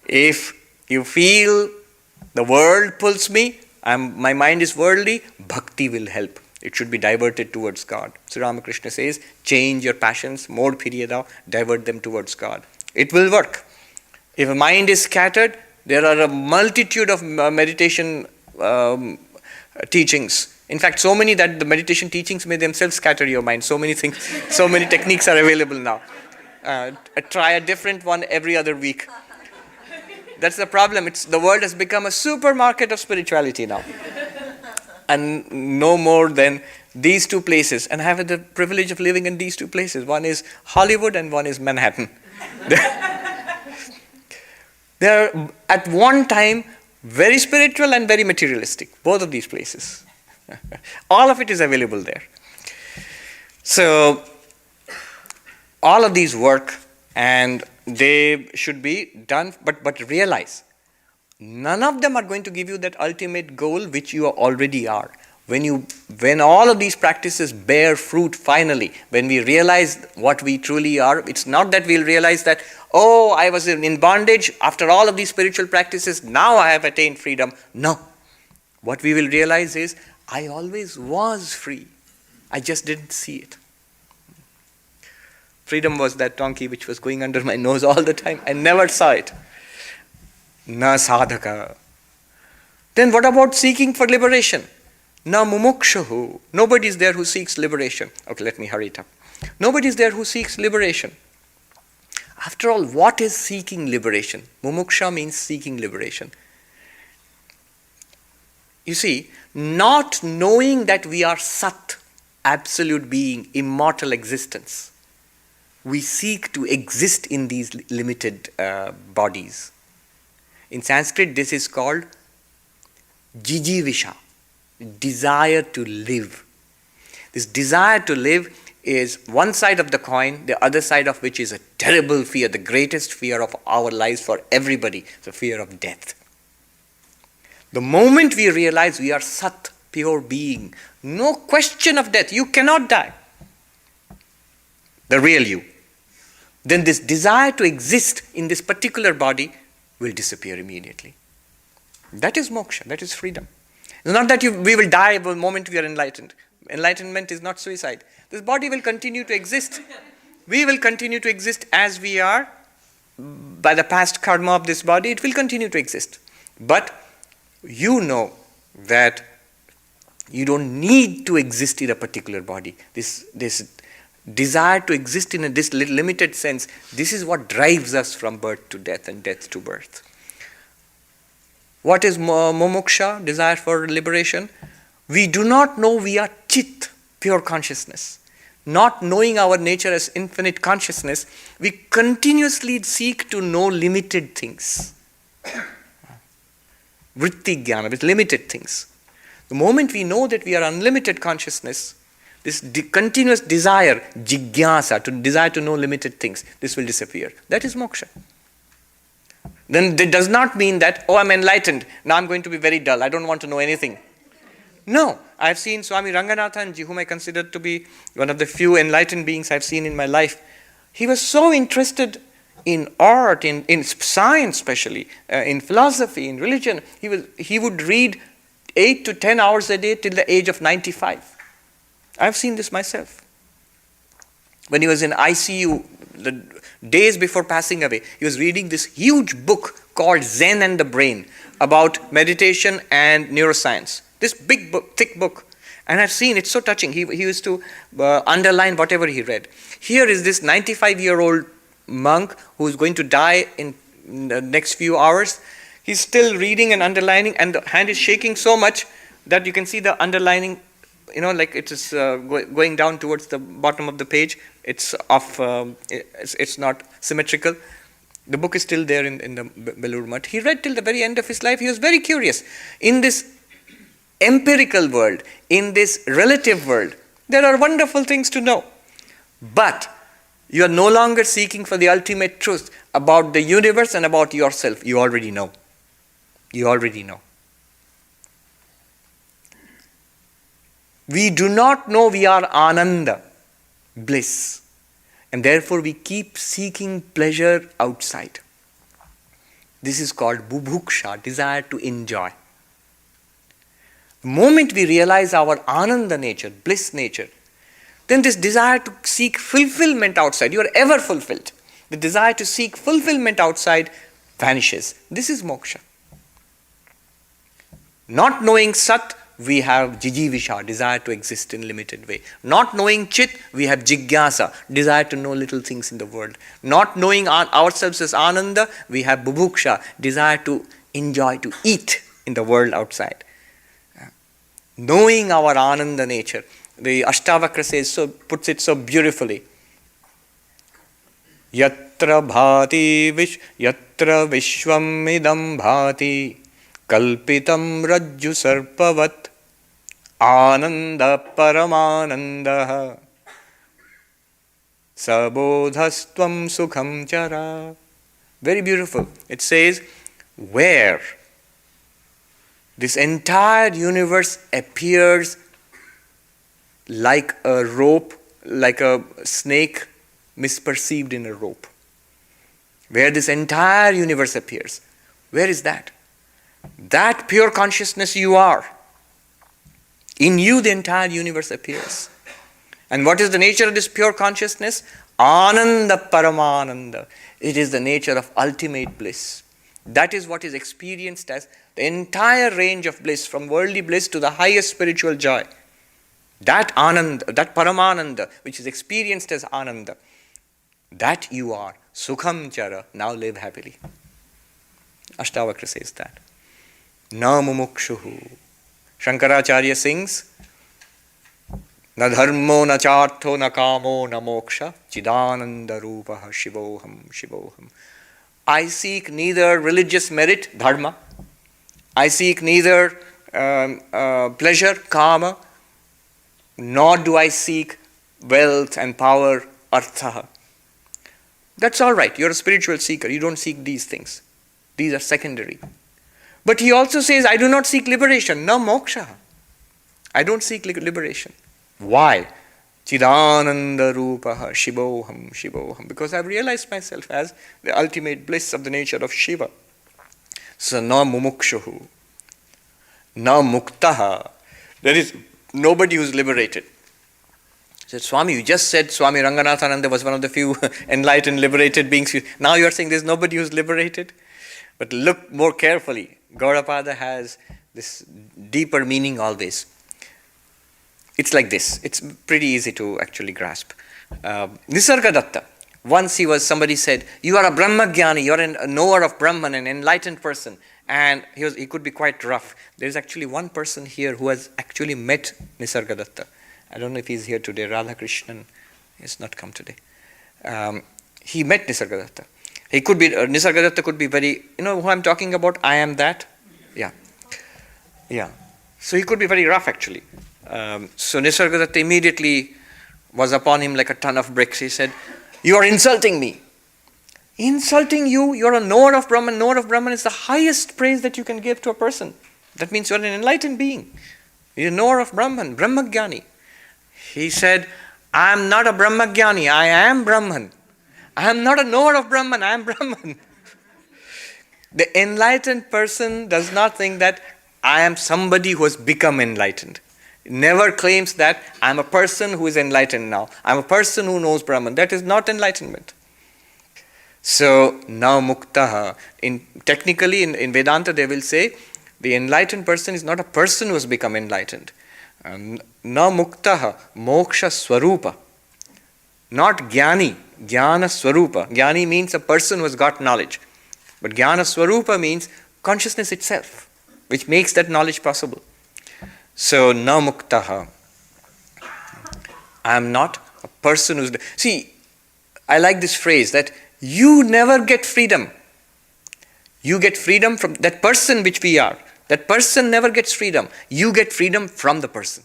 If you feel the world pulls me, my mind is worldly, bhakti will help. It should be diverted towards God. So Ramakrishna says, change your passions, mod phiriyada, divert them towards God. It will work. If a mind is scattered, there are a multitude of meditation teachings. In fact, so many that the meditation teachings may themselves scatter your mind. So many things, so many techniques are available now. Try a different one every other week. That's the problem. The world has become a supermarket of spirituality now. And no more than these two places. And I have the privilege of living in these two places. One is Hollywood and one is Manhattan. They're at one time very spiritual and very materialistic. Both of these places. All of it is available there. So, all of these work and they should be done, but realize, none of them are going to give you that ultimate goal which you already are. When all of these practices bear fruit finally, when we realize what we truly are, it's not that we'll realize that, I was in bondage, after all of these spiritual practices, now I have attained freedom. No. What we will realize is, I always was free. I just didn't see it. Freedom was that donkey which was going under my nose all the time. I never saw it. Na sadhaka. Then what about seeking for liberation? Na mumukshahu. Nobody is there who seeks liberation. Okay, let me hurry it up. Nobody is there who seeks liberation. After all, what is seeking liberation? Mumuksha means seeking liberation. You see, not knowing that we are Sat, absolute being, immortal existence. We seek to exist in these limited bodies. In Sanskrit, this is called jijivisha, desire to live. This desire to live is one side of the coin, the other side of which is a terrible fear, the greatest fear of our lives for everybody, the fear of death. The moment we realize we are Sat, pure being, no question of death, you cannot die, the real you, then this desire to exist in this particular body will disappear immediately. That is moksha, that is freedom. It's not that we will die the moment we are enlightened. Enlightenment is not suicide. This body will continue to exist. We will continue to exist as we are. By the past karma of this body, it will continue to exist. But you know that you don't need to exist in a particular body. This desire to exist in this limited sense, this is what drives us from birth to death and death to birth. What is mumuksha, desire for liberation? We do not know we are chit, pure consciousness. not knowing our nature as infinite consciousness, we continuously seek to know limited things. Vritti jnana, with limited things. The moment we know that we are unlimited consciousness, this continuous desire, jigyasa, to desire to know limited things, this will disappear. That is moksha. Then it does not mean that, oh, I'm enlightened, now I'm going to be very dull, I don't want to know anything. No, I've seen Swami Ranganathanji, whom I consider to be one of the few enlightened beings I've seen in my life. He was so interested in art, in science especially, in philosophy, in religion. He would read 8 to 10 hours a day till the age of 95. I've seen this myself. When he was in ICU, the days before passing away, he was reading this huge book called Zen and the Brain about meditation and neuroscience. This big book, thick book. And I've seen, it's so touching. He used to underline whatever he read. Here is this 95-year-old monk who is going to die in the next few hours. He's still reading and underlining, and the hand is shaking so much that you can see the underlining, like it is going down towards the bottom of the page. It's off, it's not symmetrical. The book is still there in the Belur Math. He read till the very end of his life. He was very curious. In this empirical world, in this relative world, there are wonderful things to know. But you are no longer seeking for the ultimate truth about the universe and about yourself. You already know. You already know. We do not know we are ananda, bliss. And therefore we keep seeking pleasure outside. This is called bubhuksha, desire to enjoy. The moment we realize our ananda nature, bliss nature, then this desire to seek fulfillment outside, you are ever fulfilled. The desire to seek fulfillment outside vanishes. This is moksha. Not knowing Sat, we have jijivisha, desire to exist in limited way. Not knowing Chit, we have jigyasa, desire to know little things in the world. Not knowing ourselves as Ananda, we have bubhuksha, desire to enjoy, to eat in the world outside. Knowing our Ananda nature, the Ashtavakra puts it so beautifully. Yatra bhati yatra vishwam idam bhati kalpitam rajju sarpavat ananda paramananda sabodhastvam sukham chara. Very beautiful. It says, where this entire universe appears like a rope, like a snake misperceived in a rope. Where this entire universe appears. Where is that? That pure consciousness you are. In you the entire universe appears. And what is the nature of this pure consciousness? Ananda Paramananda. It is the nature of ultimate bliss. That is what is experienced as the entire range of bliss, from worldly bliss to the highest spiritual joy. That Ananda, that Paramananda, which is experienced as Ananda, that you are. Sukham chara, now live happily. Ashtavakra says that. Na mumukshuhu. Shankaracharya sings, na dharmo na chartho na kamo na moksha chidananda rupaha shivoham shivoham. I seek neither religious merit, dharma. I seek neither pleasure, kama, nor do I seek wealth and power, artha. That's all right. You're a spiritual seeker. You don't seek these things. These are secondary. But he also says, I do not seek liberation. Na moksha. I don't seek liberation. Why? Chidananda rupaha shivoham shivoham. Because I've realized myself as the ultimate bliss of the nature of Shiva. So na mumukshuhu. Na muktaha. There is nobody who's liberated. He said, Swami, you just said Swami Ranganathananda was one of the few enlightened, liberated beings. Now you are saying there's nobody who's liberated? But look more carefully. Gaudapada has this deeper meaning always. It's like this. It's pretty easy to actually grasp. Nisargadatta. Once somebody said, you are a Brahmagyani, you are a knower of Brahman, an enlightened person. And he could be quite rough. There's actually one person here who has actually met Nisargadatta. I don't know if he's here today, Radhakrishnan He has not come today. He met Nisargadatta. He could be, Nisargadatta could be very, you know who I'm talking about? I am that. Yeah. Yeah. So he could be very rough actually. So Nisargadatta immediately was upon him like a ton of bricks. He said, "You are insulting me." Insulting you? You're a knower of Brahman. Knower of Brahman is the highest praise that you can give to a person. That means you're an enlightened being. You're a knower of Brahman, Brahmagyani. He said, "I am not a Brahmagyani, I am Brahman. I am not a knower of Brahman, I am Brahman." The enlightened person does not think that I am somebody who has become enlightened. Never claims that I'm a person who is enlightened now. I'm a person who knows Brahman. That is not enlightenment. So, now muktaha. Technically in Vedanta they will say, the enlightened person is not a person who has become enlightened. Na muktaha, moksha swarupa. Not jnani, jnana swarupa. Jnani means a person who has got knowledge. But jnana swarupa means consciousness itself, which makes that knowledge possible. So, na muktaha. I am not a person who's... See, I like this phrase that you never get freedom. You get freedom from that person which we are. That person never gets freedom. You get freedom from the person.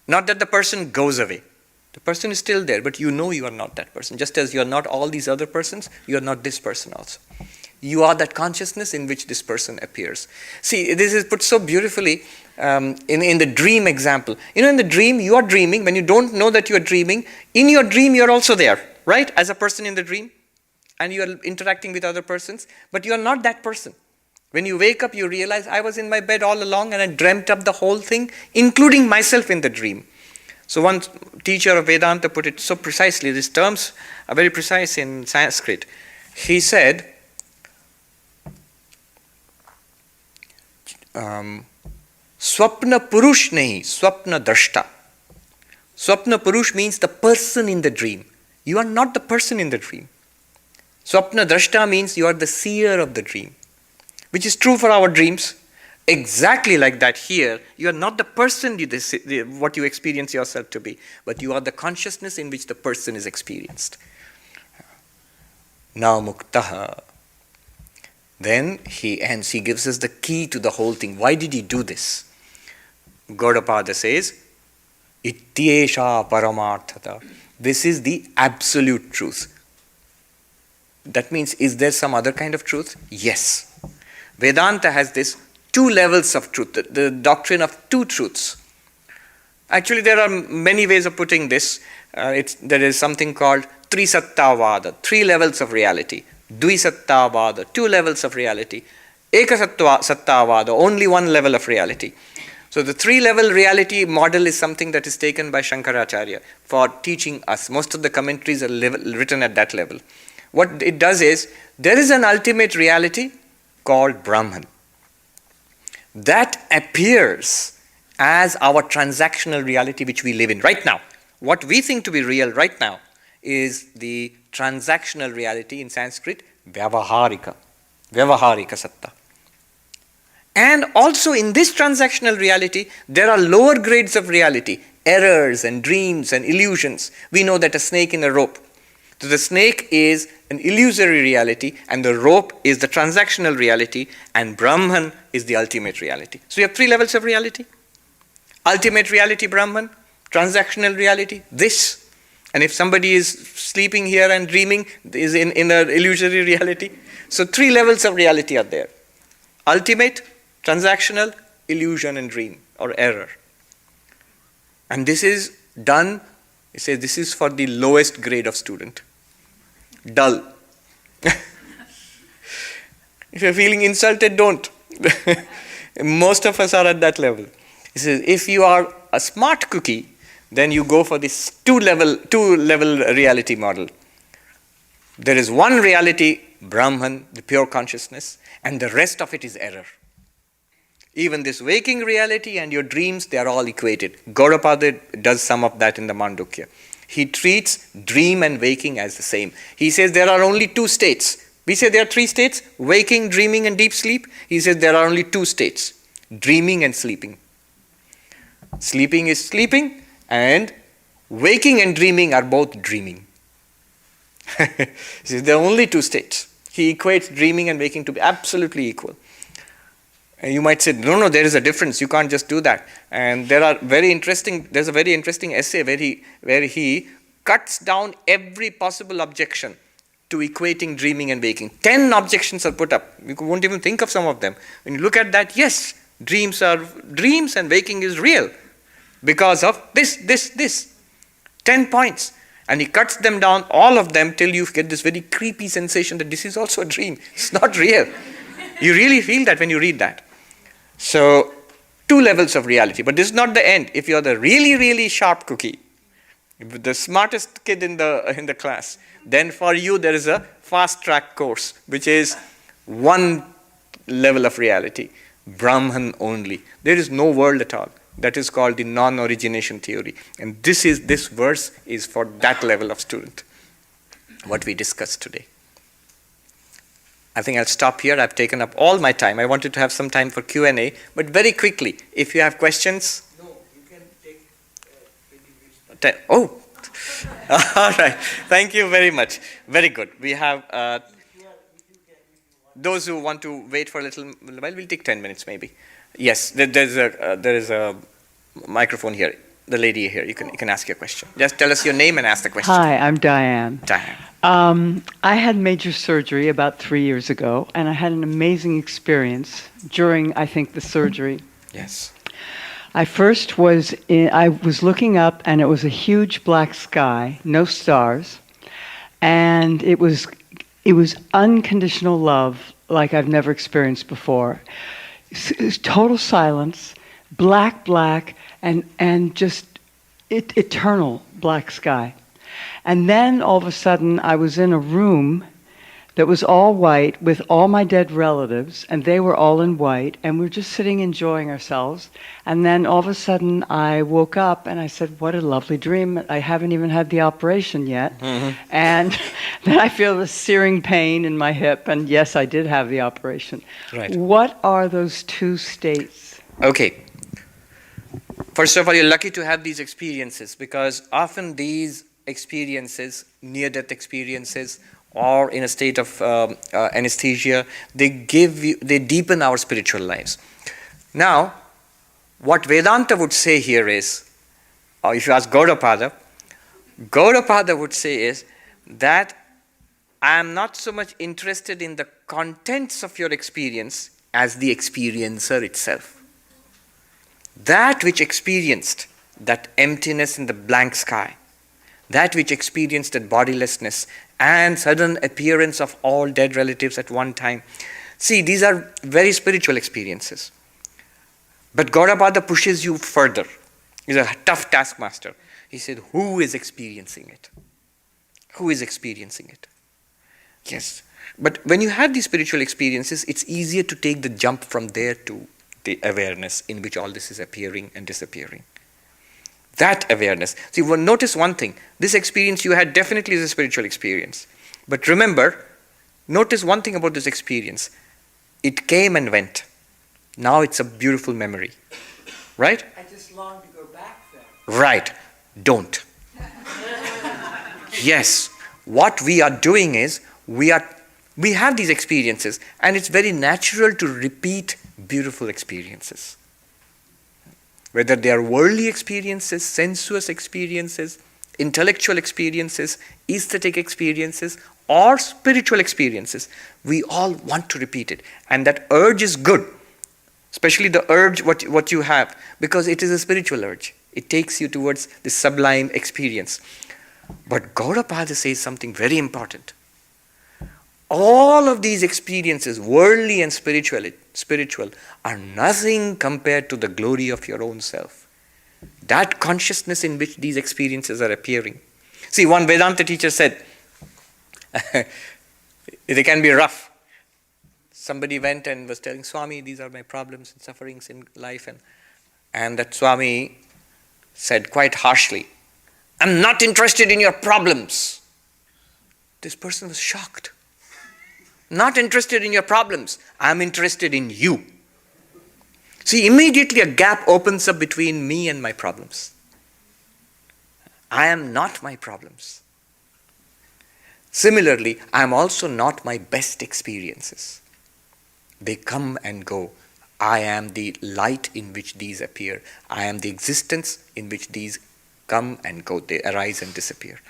Not that the person goes away. The person is still there, but you know you are not that person. Just as you are not all these other persons, you are not this person also. You are that consciousness in which this person appears. See, this is put so beautifully in the dream example. You know, in the dream, you are dreaming. When you don't know that you are dreaming, in your dream you are also there, right? As a person in the dream. And you are interacting with other persons, but you are not that person. When you wake up, you realize, I was in my bed all along and I dreamt up the whole thing, including myself in the dream. So one teacher of Vedanta put it so precisely, these terms are very precise in Sanskrit. He said, Swapna Purush nahi, Swapna Drashta. Swapna Purush means the person in the dream. You are not the person in the dream. Swapna Drashta means you are the seer of the dream, which is true for our dreams. Exactly like that here, you are not the person what you experience yourself to be, but you are the consciousness in which the person is experienced. Now muktaha. Then he ends, he gives us the key to the whole thing. Why did he do this? Gaudapada says, Ityesha paramarthata. This is the absolute truth. That means, is there some other kind of truth? Yes. Vedanta has this two levels of truth, the doctrine of two truths. Actually, there are many ways of putting this. There is something called Trisattavada, three levels of reality. Dvisattavada, two levels of reality. Ekasattavada, only one level of reality. So the three-level reality model is something that is taken by Shankaracharya for teaching us. Most of the commentaries are written at that level. What it does is, there is an ultimate reality called Brahman. That appears as our transactional reality which we live in right now. What we think to be real right now is the transactional reality, in Sanskrit, Vyavaharika. Vyavaharika Satta. And also in this transactional reality, there are lower grades of reality, errors and dreams and illusions. We know that a snake in a rope. So the snake is an illusory reality and the rope is the transactional reality and Brahman is the ultimate reality. So you have three levels of reality. Ultimate reality, Brahman. Transactional reality, this. And if somebody is sleeping here and dreaming, is in an illusory reality. So three levels of reality are there. Ultimate, transactional, illusion and dream or error. And this is done, it says this is for the lowest grade of student. Dull. If you're feeling insulted, don't. Most of us are at that level. It says if you are a smart cookie, then you go for this two-level reality model. There is one reality, Brahman, the pure consciousness, and the rest of it is error. Even this waking reality and your dreams, they are all equated. Gaudapada does some of that in the Mandukya. He treats dream and waking as the same. He says there are only two states. We say there are three states, waking, dreaming and deep sleep. He says there are only two states, dreaming and sleeping. Sleeping is sleeping, And waking and dreaming are both dreaming. See, there are only two states. He equates dreaming and waking to be absolutely equal. And you might say, no, there is a difference. You can't just do that. And there's a very interesting essay where he cuts down every possible objection to equating dreaming and waking. 10 objections are put up. You won't even think of some of them. When you look at that, yes, dreams are dreams and waking is real because of this. 10 points. And he cuts them down, all of them, till you get this very creepy sensation that this is also a dream. It's not real. You really feel that when you read that. So, 2 levels of reality. But this is not the end. If you're the really, really sharp cookie, the smartest kid in the class, then for you there is a fast track course, which is 1 level of reality, Brahman only. There is no world at all. That is called the non-origination theory. And this verse is for that level of student, what we discussed today. I think I'll stop here. I've taken up all my time. I wanted to have some time for Q&A, but very quickly, if you have questions. No, you can take 20 minutes. All right. Thank you very much. Very good. We have those who want to wait for a little while. We'll take 10 minutes maybe. Yes, there is a microphone here. The lady here, you can ask your question. Just tell us your name and ask the question. Hi, I'm Diane. Diane. I had major surgery about 3 years ago, and I had an amazing experience during, I think, the surgery. Yes. I was looking up, and it was a huge black sky, no stars, and it was unconditional love like I've never experienced before. Total silence, black, and just eternal black sky. And then all of a sudden I was in a room that was all white with all my dead relatives, and they were all in white, and we were just sitting enjoying ourselves. And then all of a sudden I woke up and I said, what a lovely dream. I haven't even had the operation yet. Mm-hmm. And then I feel this searing pain in my hip, and yes, I did have the operation. Right. What are those 2 states? Okay. First of all, you're lucky to have these experiences, because often these experiences, near-death experiences, or in a state of anesthesia, they deepen our spiritual lives. Now, what Vedanta would say here is, or if you ask Gaudapada would say is that I am not so much interested in the contents of your experience as the experiencer itself. That which experienced that emptiness in the blank sky, that which experienced that bodilessness and sudden appearance of all dead relatives at one time. See, these are very spiritual experiences. But Gaudapada pushes you further. He's a tough taskmaster. He said, who is experiencing it? Who is experiencing it? Yes. But when you have these spiritual experiences, it's easier to take the jump from there to the awareness in which all this is appearing and disappearing. That awareness. See, notice one thing. This experience you had definitely is a spiritual experience. But remember, notice one thing about this experience. It came and went. Now it's a beautiful memory. Right? I just long to go back there. Right. Don't. Yes. What we are doing is, we have these experiences, and it's very natural to repeat beautiful experiences. Whether they are worldly experiences, sensuous experiences, intellectual experiences, aesthetic experiences, or spiritual experiences, we all want to repeat it. And that urge is good, especially the urge what you have, because it is a spiritual urge. It takes you towards this sublime experience. But Gaudapada says something very important. All of these experiences, worldly and spiritual, are nothing compared to the glory of your own self. That consciousness in which these experiences are appearing. See, one Vedanta teacher said, they can be rough. Somebody went and was telling Swami, these are my problems and sufferings in life. And that Swami said quite harshly, I'm not interested in your problems. This person was shocked. Not interested in your problems. I'm interested in you. See, immediately a gap opens up between me and my problems. I am not my problems. Similarly, I am also not my best experiences. They come and go. I am the light in which these appear. I am the existence in which these come and go. They arise and disappear.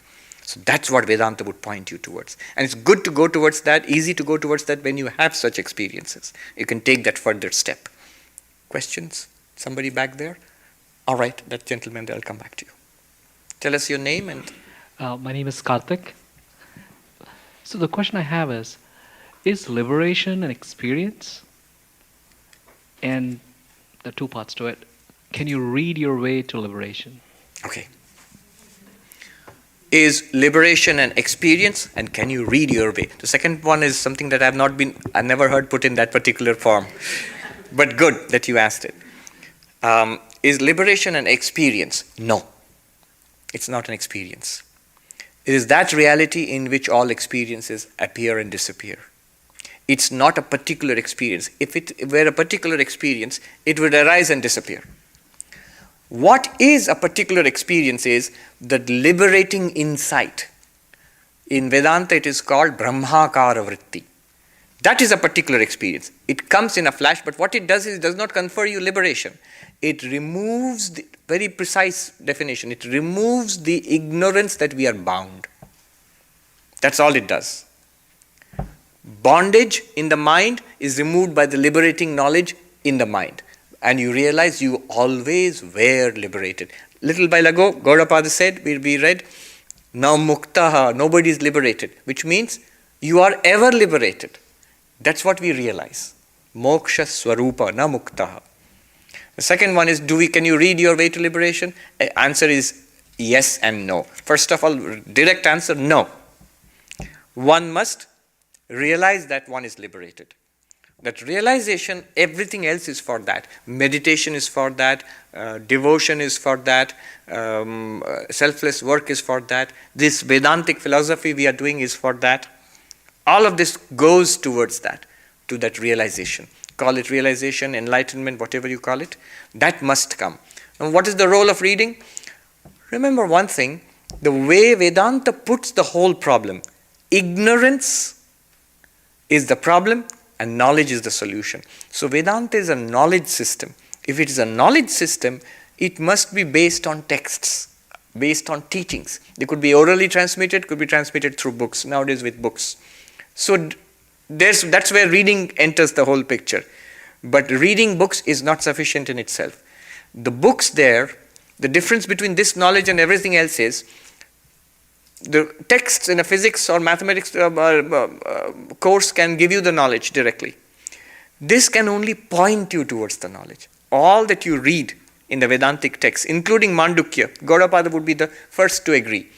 So that's what Vedanta would point you towards. And it's good to go towards that, easy to go towards that when you have such experiences. You can take that further step. Questions? Somebody back there? All right, that gentleman there, I'll come back to you. Tell us your name and... My name is Karthik. So the question I have is liberation an experience? And there are two parts to it. Can you read your way to liberation? Okay. Is liberation an experience, and can you read your way? The second one is something that I've never heard put in that particular form. But good that you asked it. Is liberation an experience? No. It's not an experience. It is that reality in which all experiences appear and disappear. It's not a particular experience. If it were a particular experience, it would arise and disappear. What is a particular experience is the liberating insight. In Vedanta, it is called Brahmakara Vritti. That is a particular experience. It comes in a flash, but what it does is it does not confer you liberation. It removes the very precise definition. It removes the ignorance that we are bound. That's all it does. Bondage in the mind is removed by the liberating knowledge in the mind. And you realize you always were liberated. Little while ago, Gaudapada said, we read, now muktaha, nobody is liberated, which means you are ever liberated. That's what we realize. Moksha swarupa, na muktaha. The second one is, can you read your way to liberation? Answer is yes and no. First of all, direct answer, no. One must realize that one is liberated. That realization, everything else is for that. Meditation is for that. Devotion is for that. Selfless work is for that. This Vedantic philosophy we are doing is for that. All of this goes towards that, to that realization. Call it realization, enlightenment, whatever you call it. That must come. And what is the role of reading? Remember one thing, the way Vedanta puts the whole problem, ignorance is the problem and knowledge is the solution. So Vedanta is a knowledge system. If it is a knowledge system, it must be based on texts, based on teachings. They could be orally transmitted, could be transmitted through books, nowadays with books. So that's where reading enters the whole picture. But reading books is not sufficient in itself. The books there, the difference between this knowledge and everything else is, the texts in a physics or mathematics course can give you the knowledge directly. This can only point you towards the knowledge. All that you read in the Vedantic texts, including Mandukya, Gaudapada would be the first to agree.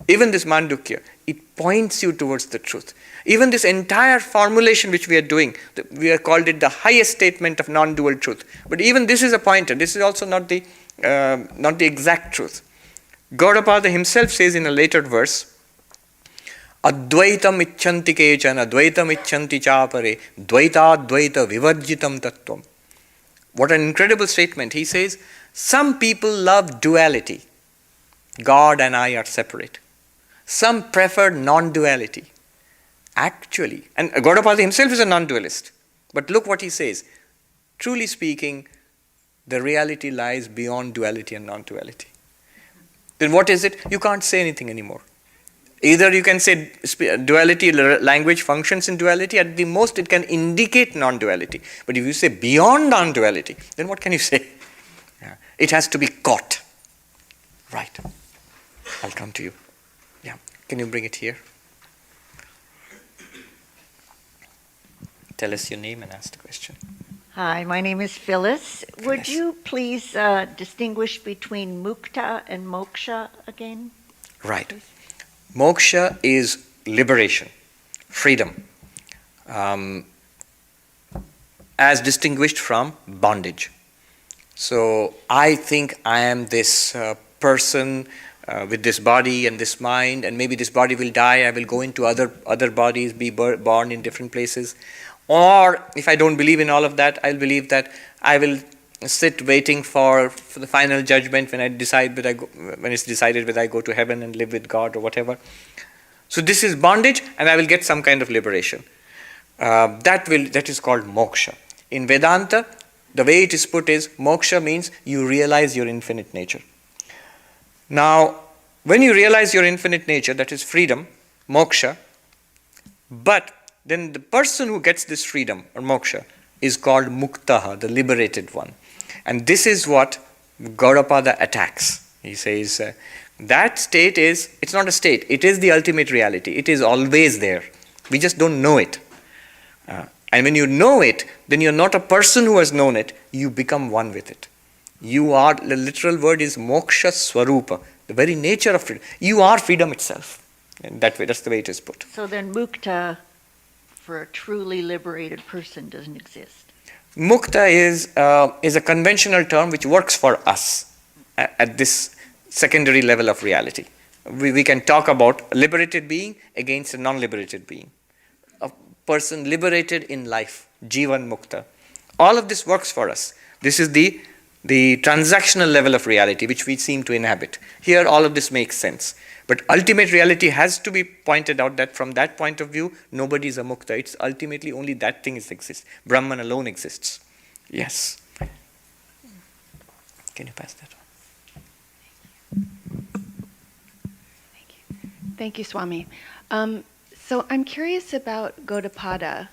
Even this Mandukya, it points you towards the truth. Even this entire formulation which we are doing, we have called it the highest statement of non-dual truth. But even this is a pointer. This is also not the exact truth. Gaudapada himself says in a later verse, Advaitam icchanti kechana, Advaitam icchanti chapare, Dvaita Dvaita vivarjitam tattvam. What an incredible statement. He says, some people love duality. God and I are separate. Some prefer non-duality. Actually, and Gaudapada himself is a non-dualist. But look what he says. Truly speaking, the reality lies beyond duality and non-duality. Then what is it? You can't say anything anymore. Either you can say duality, language functions in duality, at the most it can indicate non-duality. But if you say beyond non-duality, then what can you say? Yeah. It has to be caught. Right. I'll come to you. Yeah. Can you bring it here? Tell us your name and ask the question. Hi, my name is Phyllis. Would you please distinguish between mukta and moksha again? Right. Please? Moksha is liberation, freedom, as distinguished from bondage. So I think I am this person with this body and this mind, and maybe this body will die, I will go into other bodies, be born in different places. Or if I don't believe in all of that, I'll believe that I will sit waiting for the final judgment when when it's decided whether I go to heaven and live with God or whatever. So this is bondage, and I will get some kind of liberation. That is called moksha. In Vedanta, the way it is put is moksha means you realize your infinite nature. Now, when you realize your infinite nature, that is freedom, moksha, but then the person who gets this freedom or moksha is called muktaha, the liberated one. And this is what Gaudapada attacks. He says that state it's not a state, it is the ultimate reality. It is always there. We just don't know it. And when you know it, then you're not a person who has known it, you become one with it. You are, the literal word is moksha swarupa, the very nature of freedom. You are freedom itself. And that's the way it is put. So then mukta for a truly liberated person doesn't exist. Mukta is a conventional term which works for us at this secondary level of reality. We can talk about a liberated being against a non-liberated being. A person liberated in life, Jivan Mukta. All of this works for us. This is the transactional level of reality which we seem to inhabit. Here all of this makes sense. But ultimate reality has to be pointed out that from that point of view, nobody is a mukta. It's ultimately only that thing exists. Brahman alone exists. Yes. Can you pass that on? Thank you, Swami. So I'm curious about Gaudapada,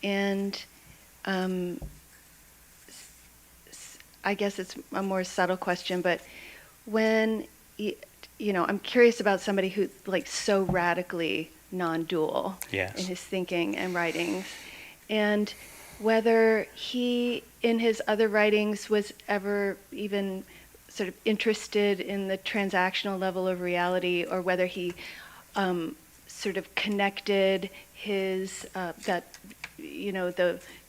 and I guess it's a more subtle question, but when I'm curious about somebody who's like so radically non-dual Yes. in his thinking and writings, and whether he, in his other writings, was ever even sort of interested in the transactional level of reality, or whether he sort of connected his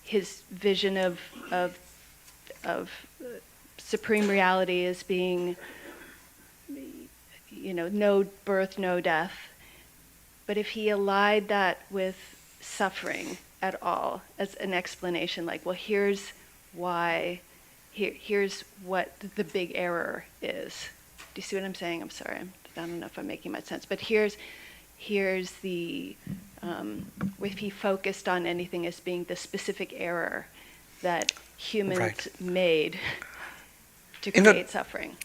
his vision of supreme reality as being no birth, no death. But if he allied that with suffering at all as an explanation, like, well, here's why, here's what the big error is. Do you see what I'm saying? I'm sorry, I don't know if I'm making much sense. But here's the, if he focused on anything as being the specific error that humans made to create suffering.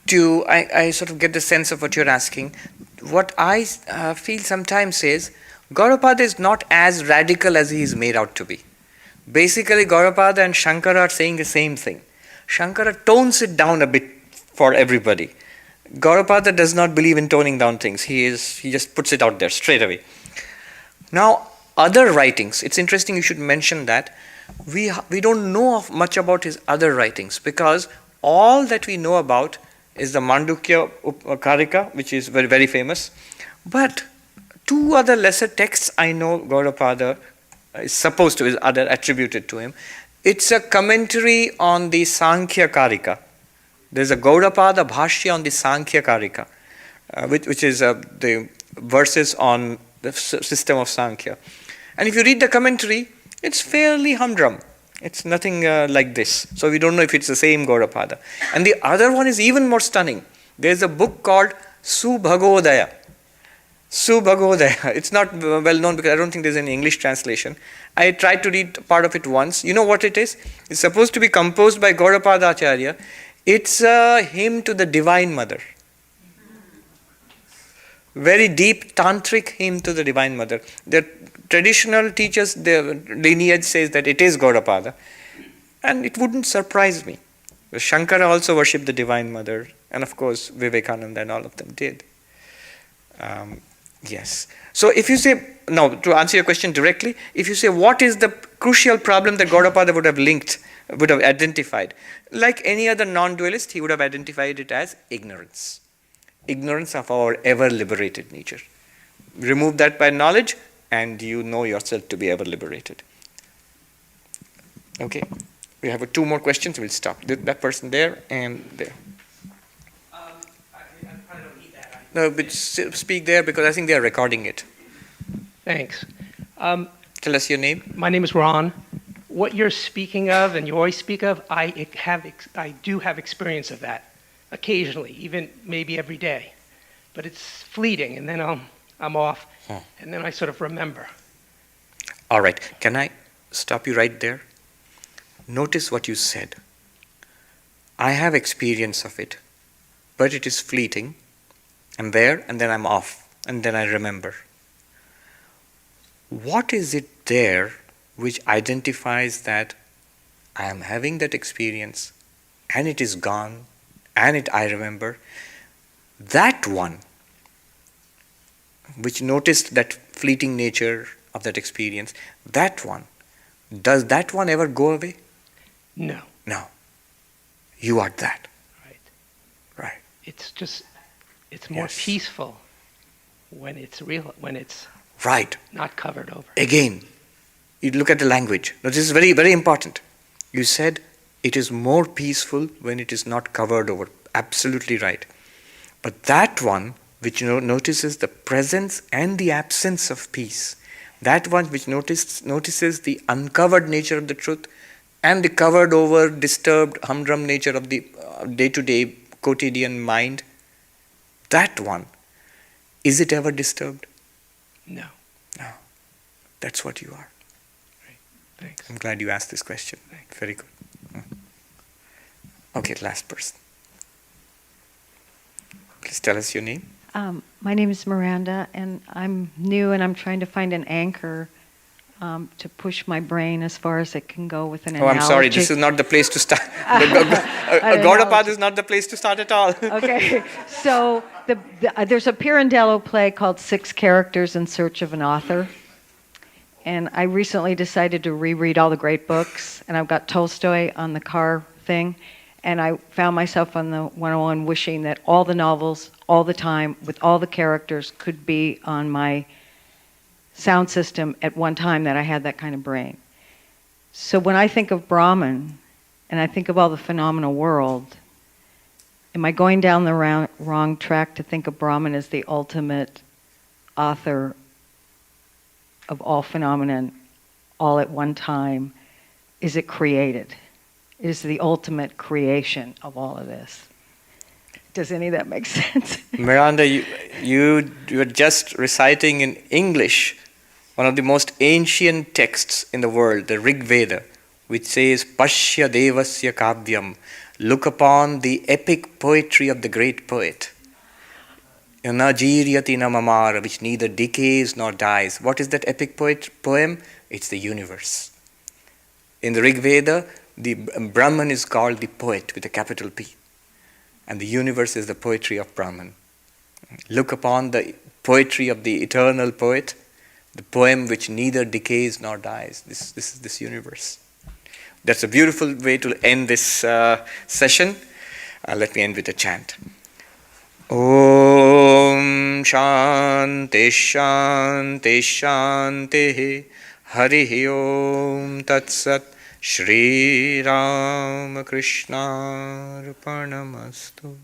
I sort of get the sense of what you're asking. What I feel sometimes is Gaudapada is not as radical as he is made out to be. Basically, Gaudapada and Shankara are saying the same thing. Shankara tones it down a bit for everybody. Gaudapada does not believe in toning down things. He just puts it out there straight away. Now, other writings, it's interesting you should mention that. We don't know much about his other writings because all that we know about is the Mandukya Karika, which is very, very famous. But two other lesser texts I know Gaudapada is supposed to, is other attributed to him. It's a commentary on the Sankhya Karika. There's a Gaudapada Bhashya on the Sankhya Karika, which is the verses on the system of Sankhya. And if you read the commentary, it's fairly humdrum. It's nothing like this. So we don't know if it's the same Gaudapada. And the other one is even more stunning. There's a book called Subhagodaya. Subhagodaya. It's not well known because I don't think there's any English translation. I tried to read part of it once. You know what it is? It's supposed to be composed by Gaudapada Acharya. It's a hymn to the Divine Mother. Very deep tantric hymn to the Divine Mother. The traditional teachers, the lineage says that it is Gaudapada. And it wouldn't surprise me. Shankara also worshipped the Divine Mother. And of course, Vivekananda and all of them did. Yes. So if you say, now to answer your question directly, if you say what is the crucial problem that Gaudapada would have identified, like any other non-dualist, he would have identified it as ignorance. Ignorance of our ever-liberated nature. Remove that by knowledge, and you know yourself to be ever-liberated. Okay, we have two more questions, we'll stop. That person there and there. I probably don't need that. No, but speak there because I think they are recording it. Thanks. Tell us your name. My name is Ron. what you're speaking of and you always speak of, I do have experience of that occasionally, even maybe every day. But it's fleeting, and then I'm off, and then I sort of remember. All right, can I stop you right there? Notice what you said. I have experience of it, but it is fleeting. I'm there, and then I'm off, and then I remember. What is it there which identifies that I am having that experience, and it is gone, and I remember? That one, which noticed that fleeting nature of that experience, that one, does that one ever go away? No. No. You are that. Right. Right. It's more Yes. peaceful when it's real, when it's Right. not covered over. Again, you look at the language. Now, this is very, very important. You said it is more peaceful when it is not covered over. Absolutely right. But that one which notices the presence and the absence of peace, that one which notices the uncovered nature of the truth and the covered over, disturbed, humdrum nature of the day-to-day quotidian mind, that one, is it ever disturbed? No. No. That's what you are. Thanks. I'm glad you asked this question. Very good. Okay, last person. Please tell us your name. My name is Miranda, and I'm new, and I'm trying to find an anchor to push my brain as far as it can go with an analogy. I'm sorry, this is not the place to start. Gaudapada is not the place to start at all. Okay, so there's a Pirandello play called Six Characters in Search of an Author. And I recently decided to reread all the great books, and I've got Tolstoy on the car thing, and I found myself on the 101 wishing that all the novels, all the time, with all the characters, could be on my sound system at one time, that I had that kind of brain. So when I think of Brahman, and I think of all the phenomenal world, am I going down the wrong track to think of Brahman as the ultimate author of all phenomenon, all at one time? Is it created? Is the ultimate creation of all of this? Does any of that make sense? Miranda, you were just reciting in English one of the most ancient texts in the world, the Rig Veda, which says, Pashya Devasya Kavyam, look upon the epic poetry of the great poet. Yanajiriyati namamara, which neither decays nor dies. What is that epic poem? It's the universe. In the Rig Veda, the Brahman is called the poet with a capital P. And the universe is the poetry of Brahman. Look upon the poetry of the eternal poet, the poem which neither decays nor dies. This is this universe. That's a beautiful way to end this session. Let me end with a chant. Om Shanti Shanti Shanti Hari Om Tat Sat Shri Ramakrishna Arpanamastu.